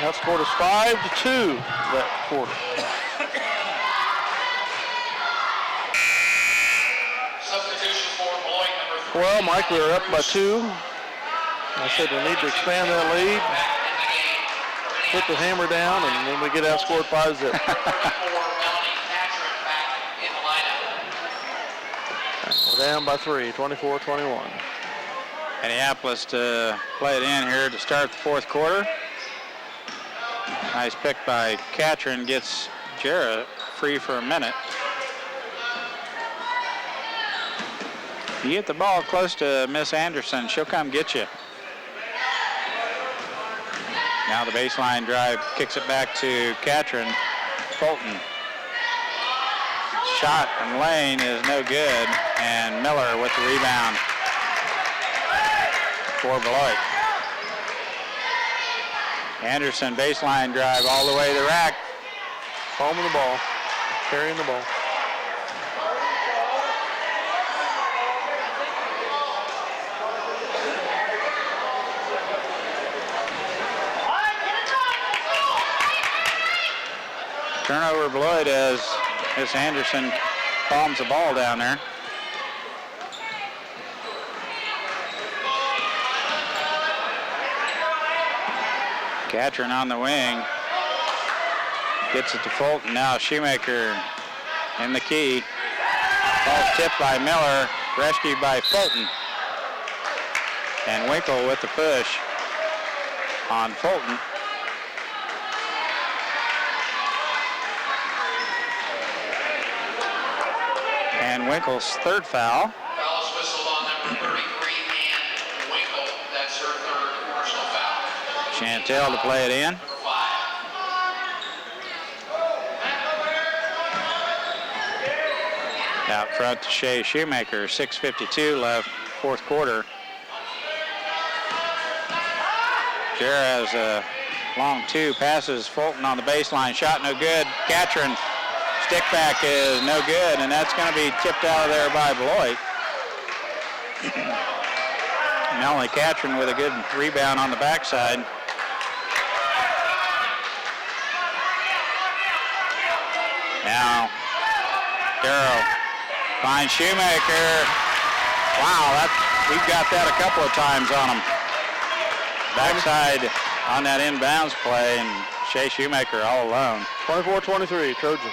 That scored us 5-2 that quarter. Substitution for Beloit, number 3. Well, Mike, we were up by 2. I said we need to expand that lead. Put the hammer down, and then we get outscored 5-0. We're down by 3, 24-21. Minneapolis to play it in here to start the fourth quarter. Nice pick by Catron, gets Jarrah free for a minute. You get the ball close to Miss Anderson, she'll come get you. Now the baseline drive kicks it back to Catron. Fulton. Shot from lane is no good, and Miller with the rebound for Beloit. Anderson baseline drive all the way to the rack. Palming the ball, carrying the ball. Turnover Beloit as Miss Anderson palms the ball down there. Catron on the wing. Gets it to Fulton. Now Shoemaker in the key. Ball's tipped by Miller. Rescued by Fulton. And Winkle with the push on Fulton. And Winkle's third foul. Foul is whistled on number 33 and Winkle. That's her third personal foul. Chantel to play it in. Number 5. Out front to Shea Shoemaker. 6:52 left, fourth quarter. Jarrah has a long 2, passes Fulton on the baseline. Shot no good. Catron. Stick back is no good, and that's going to be tipped out of there by Beloit. Melanie Catron with a good rebound on the backside. Now, Darrow finds Shoemaker. Wow, we've got that a couple of times on him. Backside on that inbounds play, and Shea Shoemaker all alone. 24-23, Trojans.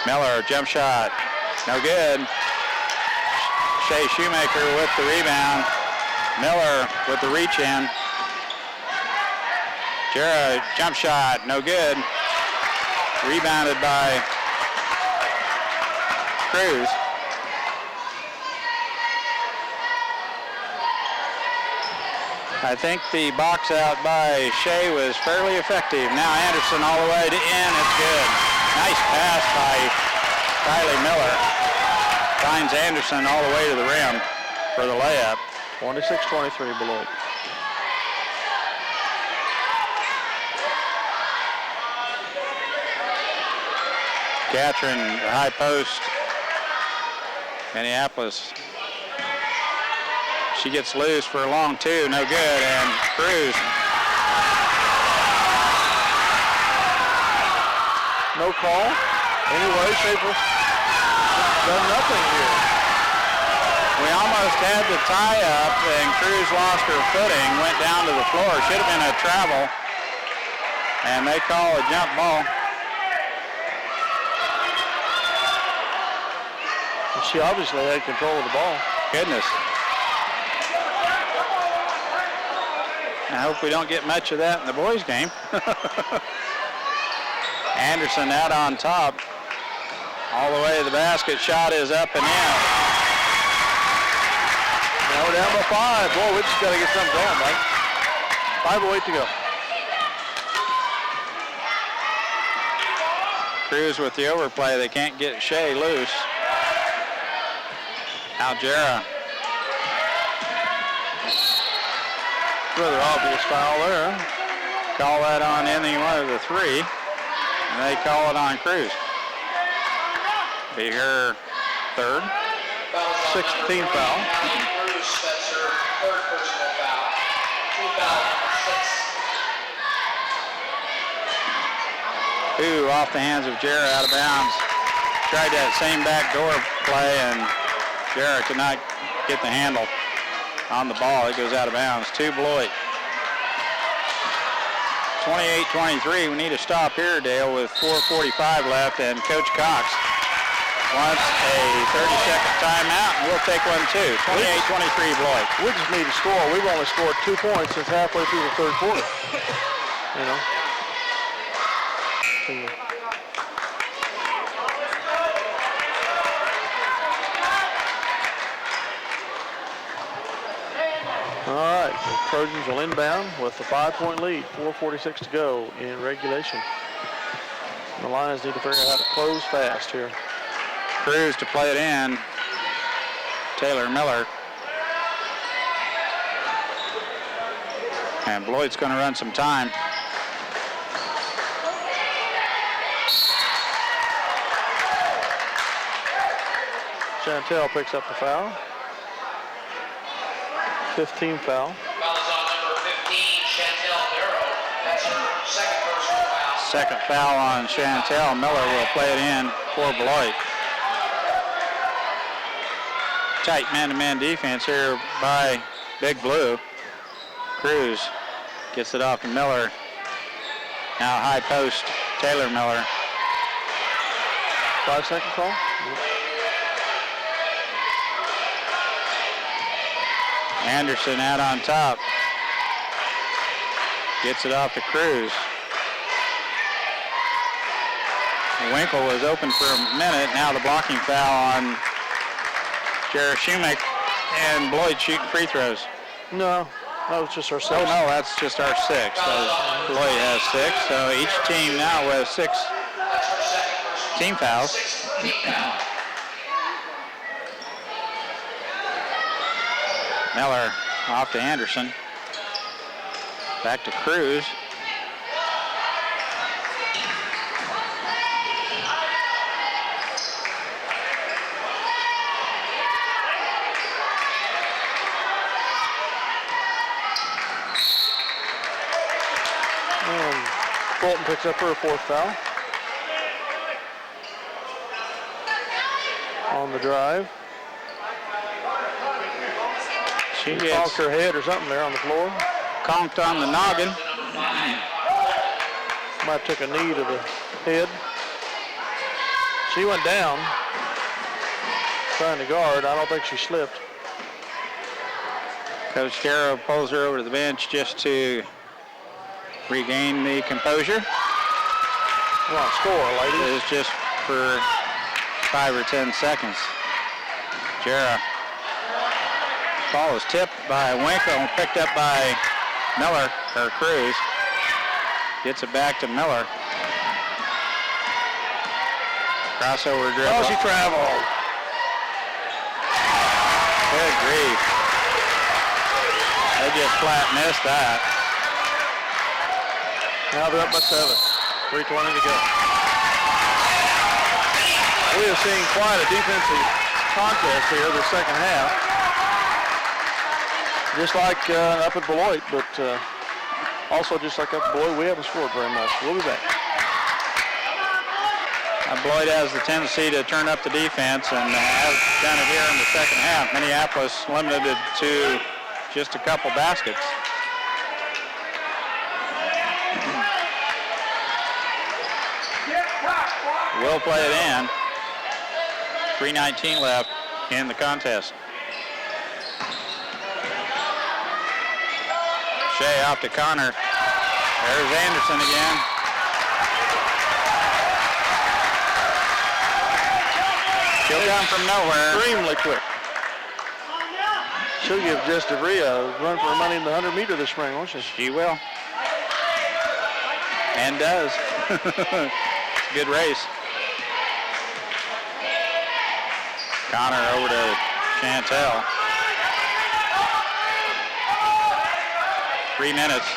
Miller, jump shot, no good. Shea Shoemaker with the rebound. Miller with the reach in. Jarrah, jump shot, no good. Rebounded by Cruz. I think the box out by Shea was fairly effective. Now Anderson all the way to in, it's good. Nice pass by Kylie Miller. Finds Anderson all the way to the rim for the layup. 26-23 Beloit. Catron, high post. Minneapolis. She gets loose for a long 2, no good, and Cruz. No call. Anyway, Schaefer done nothing here. We almost had the tie up, and Cruz lost her footing, went down to the floor. Should have been a travel, and they call a jump ball. She obviously had control of the ball. Goodness. I hope we don't get much of that in the boys' game. Anderson out on top. All the way to the basket. Shot is up and in. Now we're down by 5. Boy, we just got to get something going, Mike. 5:08 to go. Cruz with the overplay. They can't get Shea loose. Now Jarrah. Rather obvious foul there. Call that on any one of the three, and they call it on Cruz. Be her third. 16th foul. Cruz, that's her third personal foul. 2 foul number 6. Ooh, off the hands of Jarrah, out of bounds. Tried that same backdoor play, and Jarrah could not get the handle on the ball. It goes out of bounds to Beloit. 28-23. We need a stop here, Dale, with 4:45 left, and Coach Cox wants a 30-second timeout, and we'll take one too. 28-23 Beloit. We just need to score. We've only scored 2 points since halfway through the third quarter. You know. All right, the Trojans will inbound with a 5-point lead, 4:46 to go in regulation. The Lions need to figure out how to close fast here. Cruz to play it in. Taylor Miller. And Beloit's going to run some time. Chantel picks up the foul. 15th foul. Foul is on number 15, Chantel Darrow. That's her second personal foul. Second foul on Chantel. Miller will play it in for Beloit. Tight man-to-man defense here by Big Blue. Cruz gets it off to Miller. Now high post, Taylor Miller. 5-second call. Anderson out on top. Gets it off to Cruz. Winkle was open for a minute. Now the blocking foul on Jarrah Shumick, and Beloit shooting free throws. No, that was just our 6. Oh no, that's just our 6. So Beloit has 6. So each team now with 6 team fouls. Miller off to Anderson. Back to Cruz. Bolton picks up her 4th foul. On the drive. She Conked gets her head or something there on the floor. conked on the noggin. Might have took a knee to the head. She went down trying to guard. I don't think she slipped. Coach Darrow pulls her over to the bench just to regain the composure. Come on, score, ladies. It is just for 5 or 10 seconds. Jarrah. Ball is tipped by Winkle and picked up by Miller, or Cruz. Gets it back to Miller. Crossover dribble. Oh, she traveled. Good grief. They just flat missed that. Now they're up by 7. 3:20 to go. We have seen quite a defensive contest here the second half. Just like up at Beloit, but also just like up at Beloit, we haven't scored very much. We'll be back. Beloit has the tendency to turn up the defense and has done it here in the second half. Minneapolis limited to just a couple baskets. Will play it in. 3:19 left in the contest. Shea off to Connor. There's Anderson again. She'll come from nowhere. Extremely quick. She'll give Jess DeVries a run for her money in the 100-meter this spring, won't she? She will. And does. Good race. Connor over to Chantel. 3 minutes.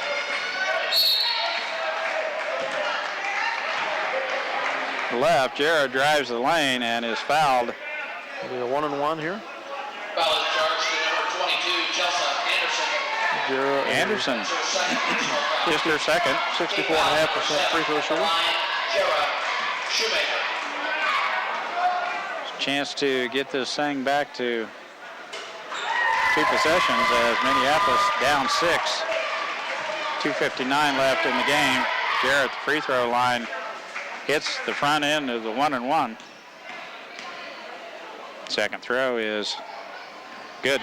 Left, Jared drives the lane and is fouled. It'll be a 1-and-1 here. Foul is charged to number 22, Chelsea Anderson. Anderson. Just her second. 64.5% free throw shooter. Shoemaker. Chance to get this thing back to 2 possessions as Minneapolis down 6. 2:59 left in the game. Jarrett, the free throw line, hits the front end of the 1-and-1. Second throw is good.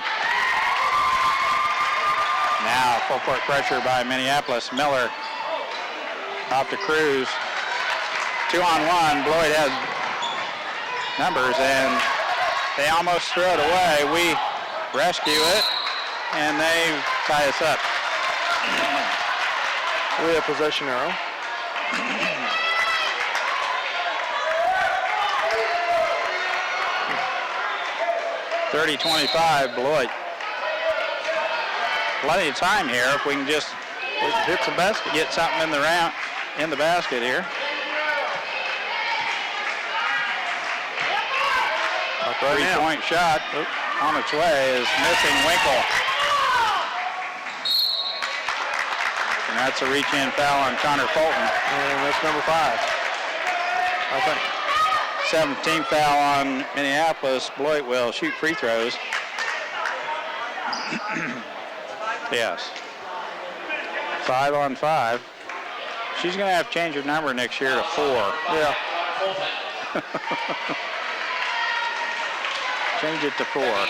Now full court pressure by Minneapolis. Miller off to Cruz. 2-on-1. Beloit has numbers and they almost throw it away. We rescue it and they tie us up. We have possession arrow. (30-25) Beloit. Plenty of time here if we can just hit some basket. Get something in the basket here. Right 3-point shot on its way is missing. Winkle. And that's a reach-in foul on Connor Fulton. And that's number 5, I think. 17th foul on Minneapolis. Beloit will shoot free throws. Yes. 5 on 5. She's going to have to change her number next year to 4. Yeah. Change it to 4.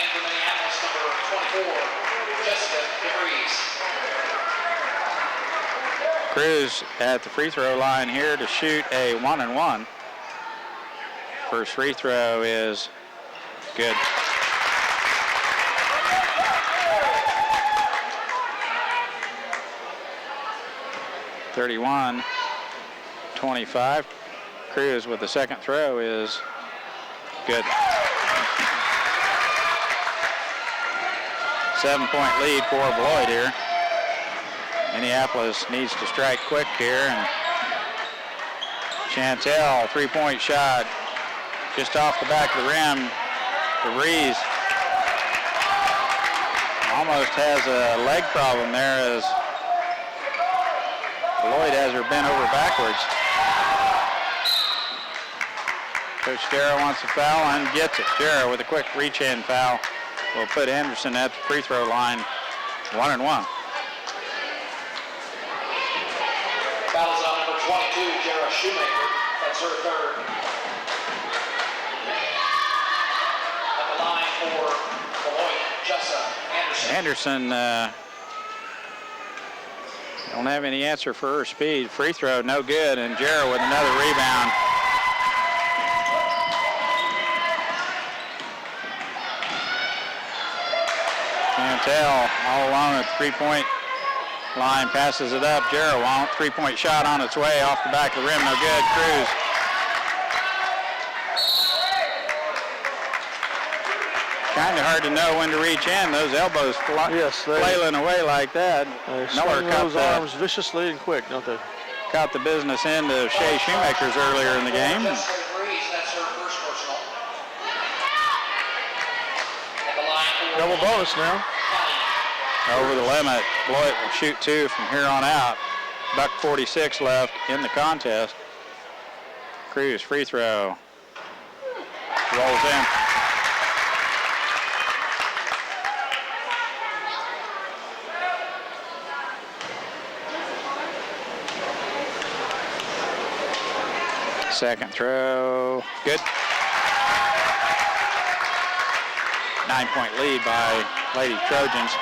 Cruz at the free throw line here to shoot a 1-and-1. First free throw is good. (31-25). Cruz with the second throw is good. 7-point lead for Beloit here. Minneapolis needs to strike quick here, and Chantel, 3-point shot, just off the back of the rim. DeVries almost has a leg problem there as Beloit has her bent over backwards. Coach Darrow wants a foul and gets it. Darrow with a quick reach-in foul will put Anderson at the free throw line. 1-and-1. Foul's on number 22, Jara Shoemaker. That's her third. At the line for Beloit, Jessa Anderson. Anderson don't have any answer for her speed. Free throw, no good, and Jara with another rebound. Chantel all alone at the 3-point line, passes it up. Jara won't. 3-point shot on its way off the back of the rim, no good. Cruz. Kind of hard to know when to reach in. Those elbows flailing away like that. Miller those arms viciously and quick, don't they? Caught the business end of Shea Shoemaker's earlier in the game. That's her first personal. At the line for double bonus now. Over the limit. Beloit will shoot 2 from here on out. $1:46 left in the contest. Cruz free throw. Rolls in. Second throw, good. 9-point lead by Lady Trojans.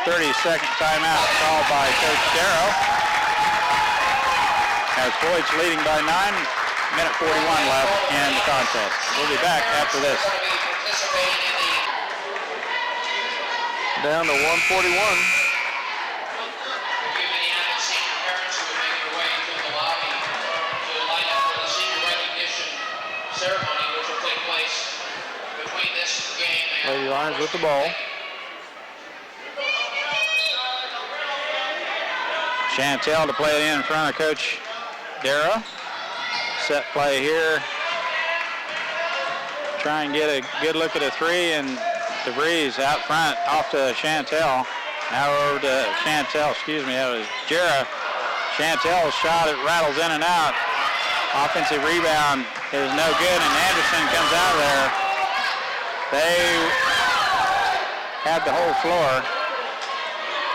30-second timeout called by Coach Darrow. As Beloit's leading by 9, minute 41 left in the contest. We'll be back after this. Down to 141. Ceremony which will take place between this game and Lady Lions with the ball. Chantel to play it in front of Coach Darrow. Set play here. Try and get a good look at a three, and DeVries out front off to Chantel. Now over to Chantel, that was Jera. Chantel's shot, it rattles in and out. Offensive rebound is no good, and Anderson comes out of there. They had the whole floor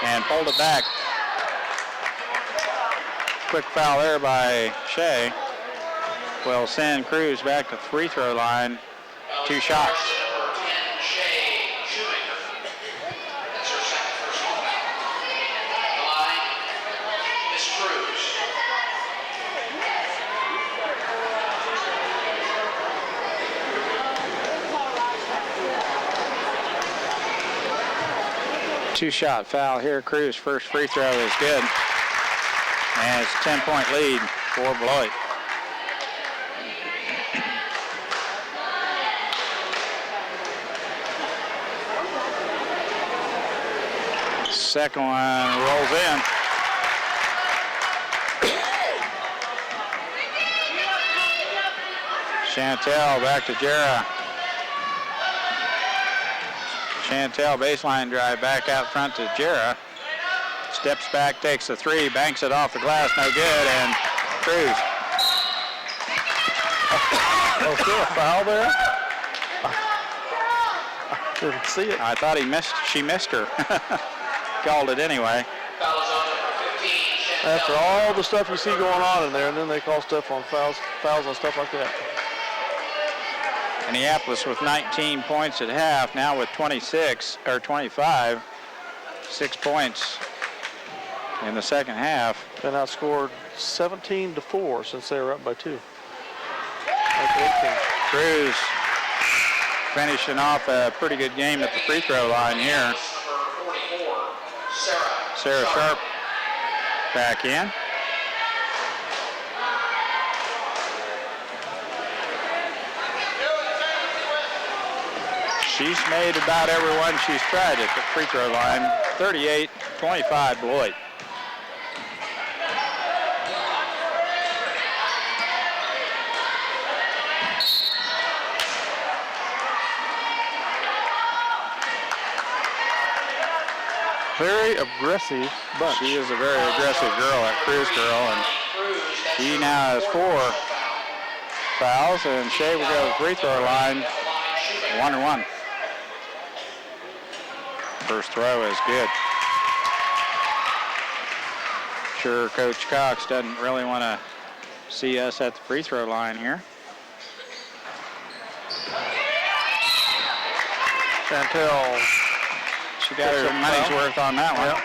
and pulled it back. Quick foul there by Shea. Will send Cruz back to the free throw line. 2 shots. Two-shot foul here. Cruz first free throw is good. And it's a 10-point lead for Beloit. Second one rolls in. Chantel back to Jera. Chantel baseline drive back out front to Jera. Steps back, takes the three, banks it off the glass, no good, and Cruz. Oh, still a foul there? I didn't see it. I thought she missed her. Called it anyway. After all the stuff you see going on in there, and then they call stuff on fouls and stuff like that. Minneapolis with 19 points at half, now with 25, 6 points in the second half. Been outscored 17-4 since they were up by 2. Cruz finishing off a pretty good game at the free throw line here. Sarah Sharp back in. She's made about every one she's tried at the free throw line. 38-25 Beloit. Very aggressive bunch. She is a very aggressive girl, that Cruz girl, and she now has 4 fouls, and Shea will go to the free throw line, 1-1. First throw is good. Sure, Coach Cox doesn't really want to see us at the free throw line here. Chantel. She got her money's worth on that one. Yep.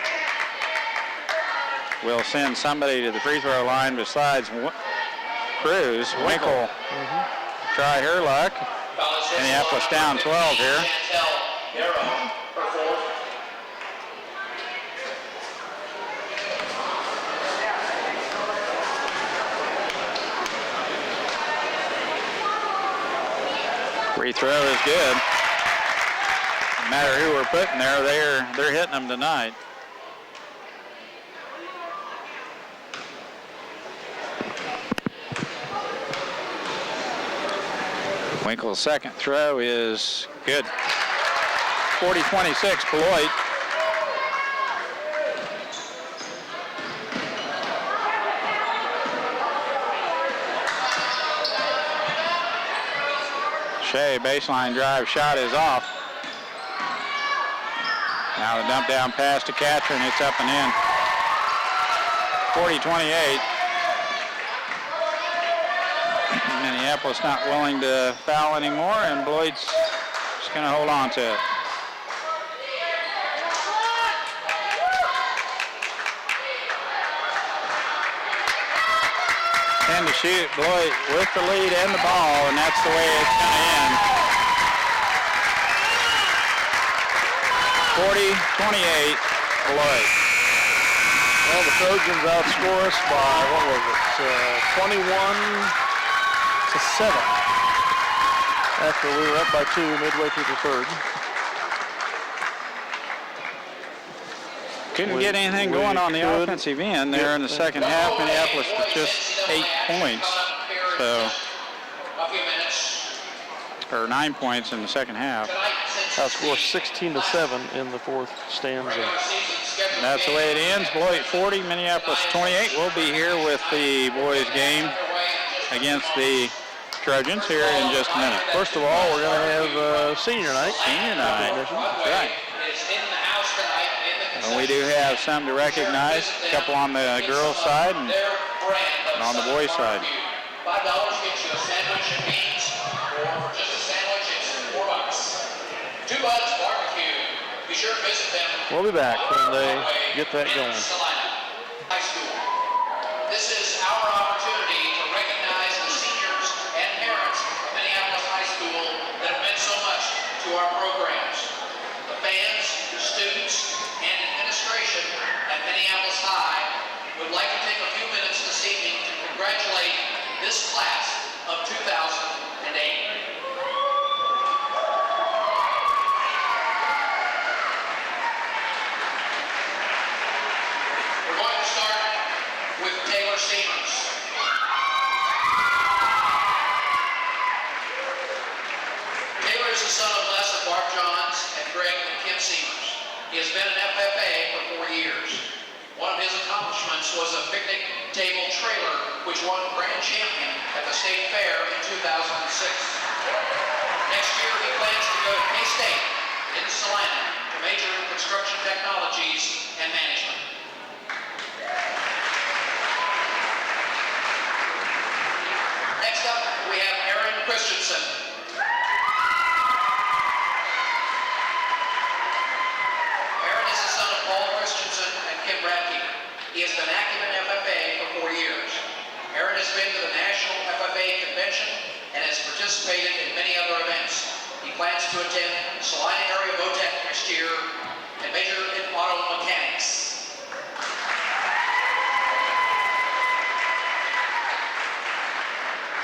We'll send somebody to the free throw line besides Cruz. Winkle. Try her luck. Minneapolis down 12 here. Free throw is good. No matter who we're putting there, they're hitting them tonight. Winkle's second throw is good. 40-26 Beloit. Shea baseline drive shot is off. Now the dump down pass to Catcher, and it's up and in. 40-28. Minneapolis not willing to foul anymore, and Beloit's just going to hold on to it. 10 to shoot. Beloit with the lead and the ball, and that's the way it's going to end. 40-28, Beloit. Well, the Trojans outscore us by, 21-7 after we were up by 2 midway through the third. Couldn't get anything going on the offensive end there in the second half. Minneapolis with just 8 points. So, or 9 points in the second half. Outscore 16-7 in the fourth stanza. That's the way it ends. Beloit 40, Minneapolis 28. We'll be here with the boys' game against the Trojans here in just a minute. First of all, we're going to have senior night. Senior night. That's right. And we do have some to recognize, a couple on the girls' side and on the boys' side. $5 gets you a sandwich and beans, or for just a sandwich, it's $4. 2 Buds Barbecue. Be sure to visit them. We'll be back when they get that going. High School. This is our opportunity to recognize the seniors and parents of Minneapolis High School that have meant so much to our programs. The fans, the students, and administration at Minneapolis High would like to take a few minutes this evening to congratulate this class of 2008. We're going to start with Taylor Seamers. Taylor is the son of Les and Barb Johns and Greg and Kim Seamers. He has been an FFA for 4 years. One of his accomplishments was a picnic table trailer which won grand champion at the state fair in 2006. Next year he plans to go to K-State in Salina to major in construction technologies and management. Next up we have Aaron Christensen. Aaron is the son of Paul Christensen and Kim Radke. He has been active in FFA for 4 years. Aaron has been to the National FFA Convention and has participated in many other events. He plans to attend Salina Area VOTEC next year and major in auto mechanics.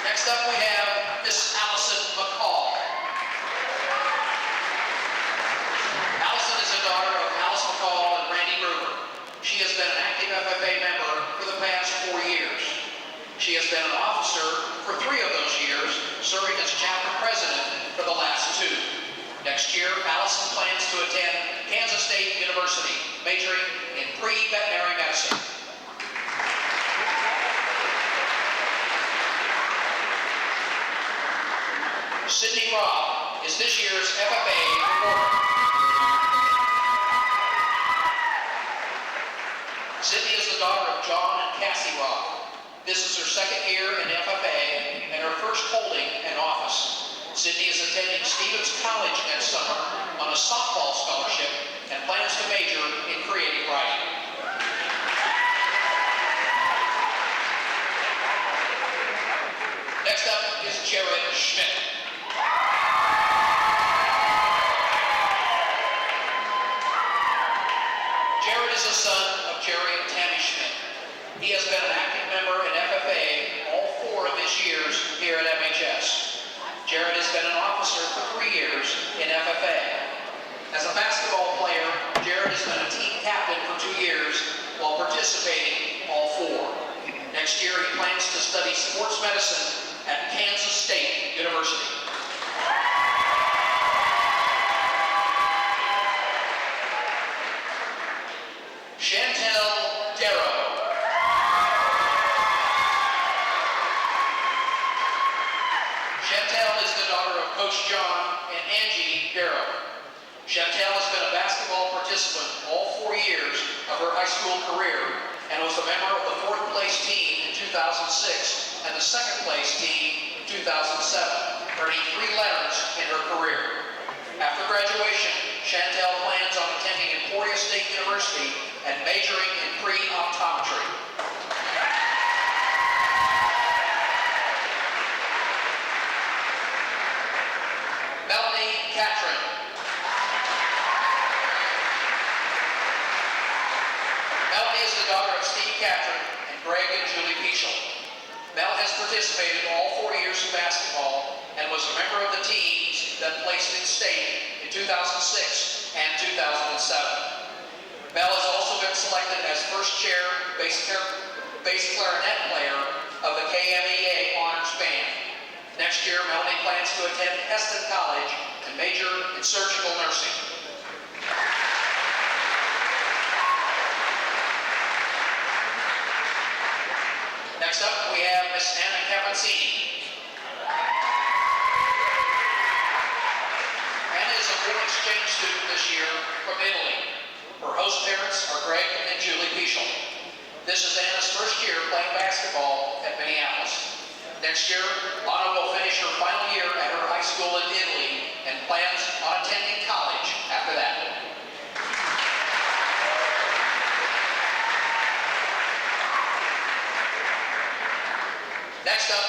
Next up we have Miss Allison McCall. Allison is a daughter of Alice McCall and Randy Gruber. She has been an active FFA member for the past 4 years. She has been an officer for 3 of those years, serving as chapter president for the last 2. Next year, Allison plans to attend Kansas State University, majoring in pre-veterinary medicine. Sydney Robb is this year's FFA reporter. Sydney is the daughter of John and Cassie Robb. This is her 2nd year in FFA and her first holding an office. Sydney is attending Stevens College next summer on a softball scholarship and plans to major in creative writing. Next up is Jared Schmidt. Jared is the son of Jerry and Tammy Schmidt. He has been an active member in FFA all 4 of his years here at MHS. Jared has been an officer for 3 years in FFA. As a basketball player, Jared has been a team captain for 2 years while participating all 4. Next year, he plans to study sports medicine at Kansas State University. Chantel Darrow. Chantel is the daughter of Coach John and Angie Darrow. Chantel has been a basketball participant all 4 years of her high school career and was a member of the 4th place team in 2006 and the 2nd place team in 2007, earning 3 letters in her career. After graduation, Chantel plans on attending Emporia State University and majoring in pre-optometry. Melanie Catron. Melanie is the daughter of Steve Catron and Greg and Julie Peschel. Mel has participated all 4 years of basketball and was a member of the teams that placed in state in 2006 and 2007. Mel has also been selected as first chair bass clarinet player of the KMEA Honors Band. Next year, Melanie plans to attend Eston College and major in surgical nursing. Next up, we have Miss Anna Cavazzini. Anna is a foreign exchange student this year from Italy. Her host parents are Greg and Julie Pischel. This is Anna's first year playing basketball at Minneapolis. Next year, Anna will finish her final year at her high school in Italy and plans on attending college after that. Next up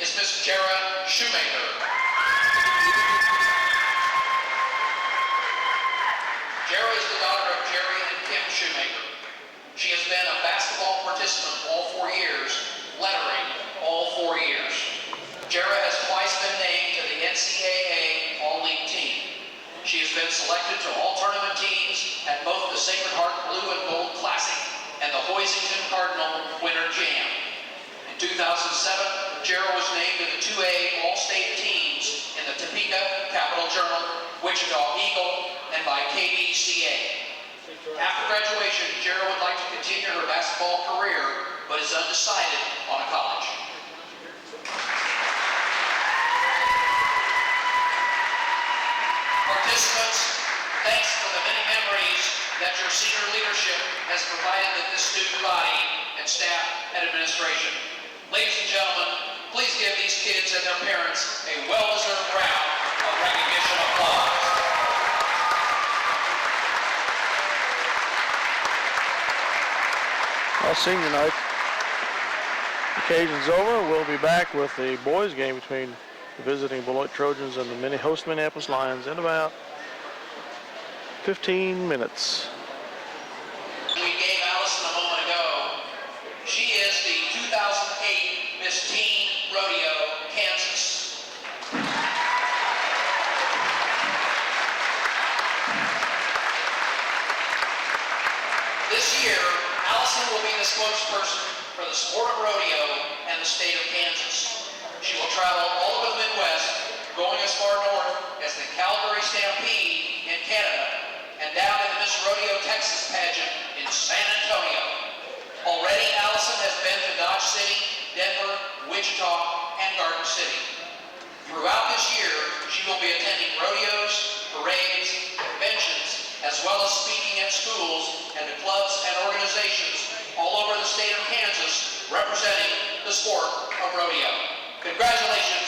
is Miss Jara Shoemaker. Jara is the daughter of Jerry and Kim Shoemaker. She has been a basketball participant all 4 years, lettering all 4 years. Jara has twice been named to the NCAA All-League team. She has been selected to all tournament teams at both the Sacred Heart Blue and Gold Classic and the Hoisington Cardinal Winter Jam. In 2007, Jara was named to the 2A All-State teams in the Topeka, Capital Journal, Wichita Eagle, and by KBCA. After graduation, Jara would like to continue her basketball career, but is undecided on a college. Participants, thanks for the many memories that your senior leadership has provided with this student body and staff and administration. Ladies and gentlemen, please give these kids and their parents a well-deserved round of recognition and applause. Well, senior night occasion's over. We'll be back with the boys game between the visiting Beloit Trojans and the host Minneapolis Lions in about 15 minutes. We gave Allison a moment ago. She is the 2008 Miss Teen Rodeo, Kansas. This year, Allison will be the spokesperson for the sport of rodeo and the state of Kansas. She will travel all over the Midwest, going as far north as the Calgary Stampede in Canada and down to the Miss Rodeo Texas pageant in San Antonio. Already, Allison has been to Dodge City, Denver, Wichita, and Garden City. Throughout this year, she will be attending rodeos, parades, conventions, as well as speaking at schools and to clubs and organizations all over the state of Kansas representing the sport of rodeo. Congratulations,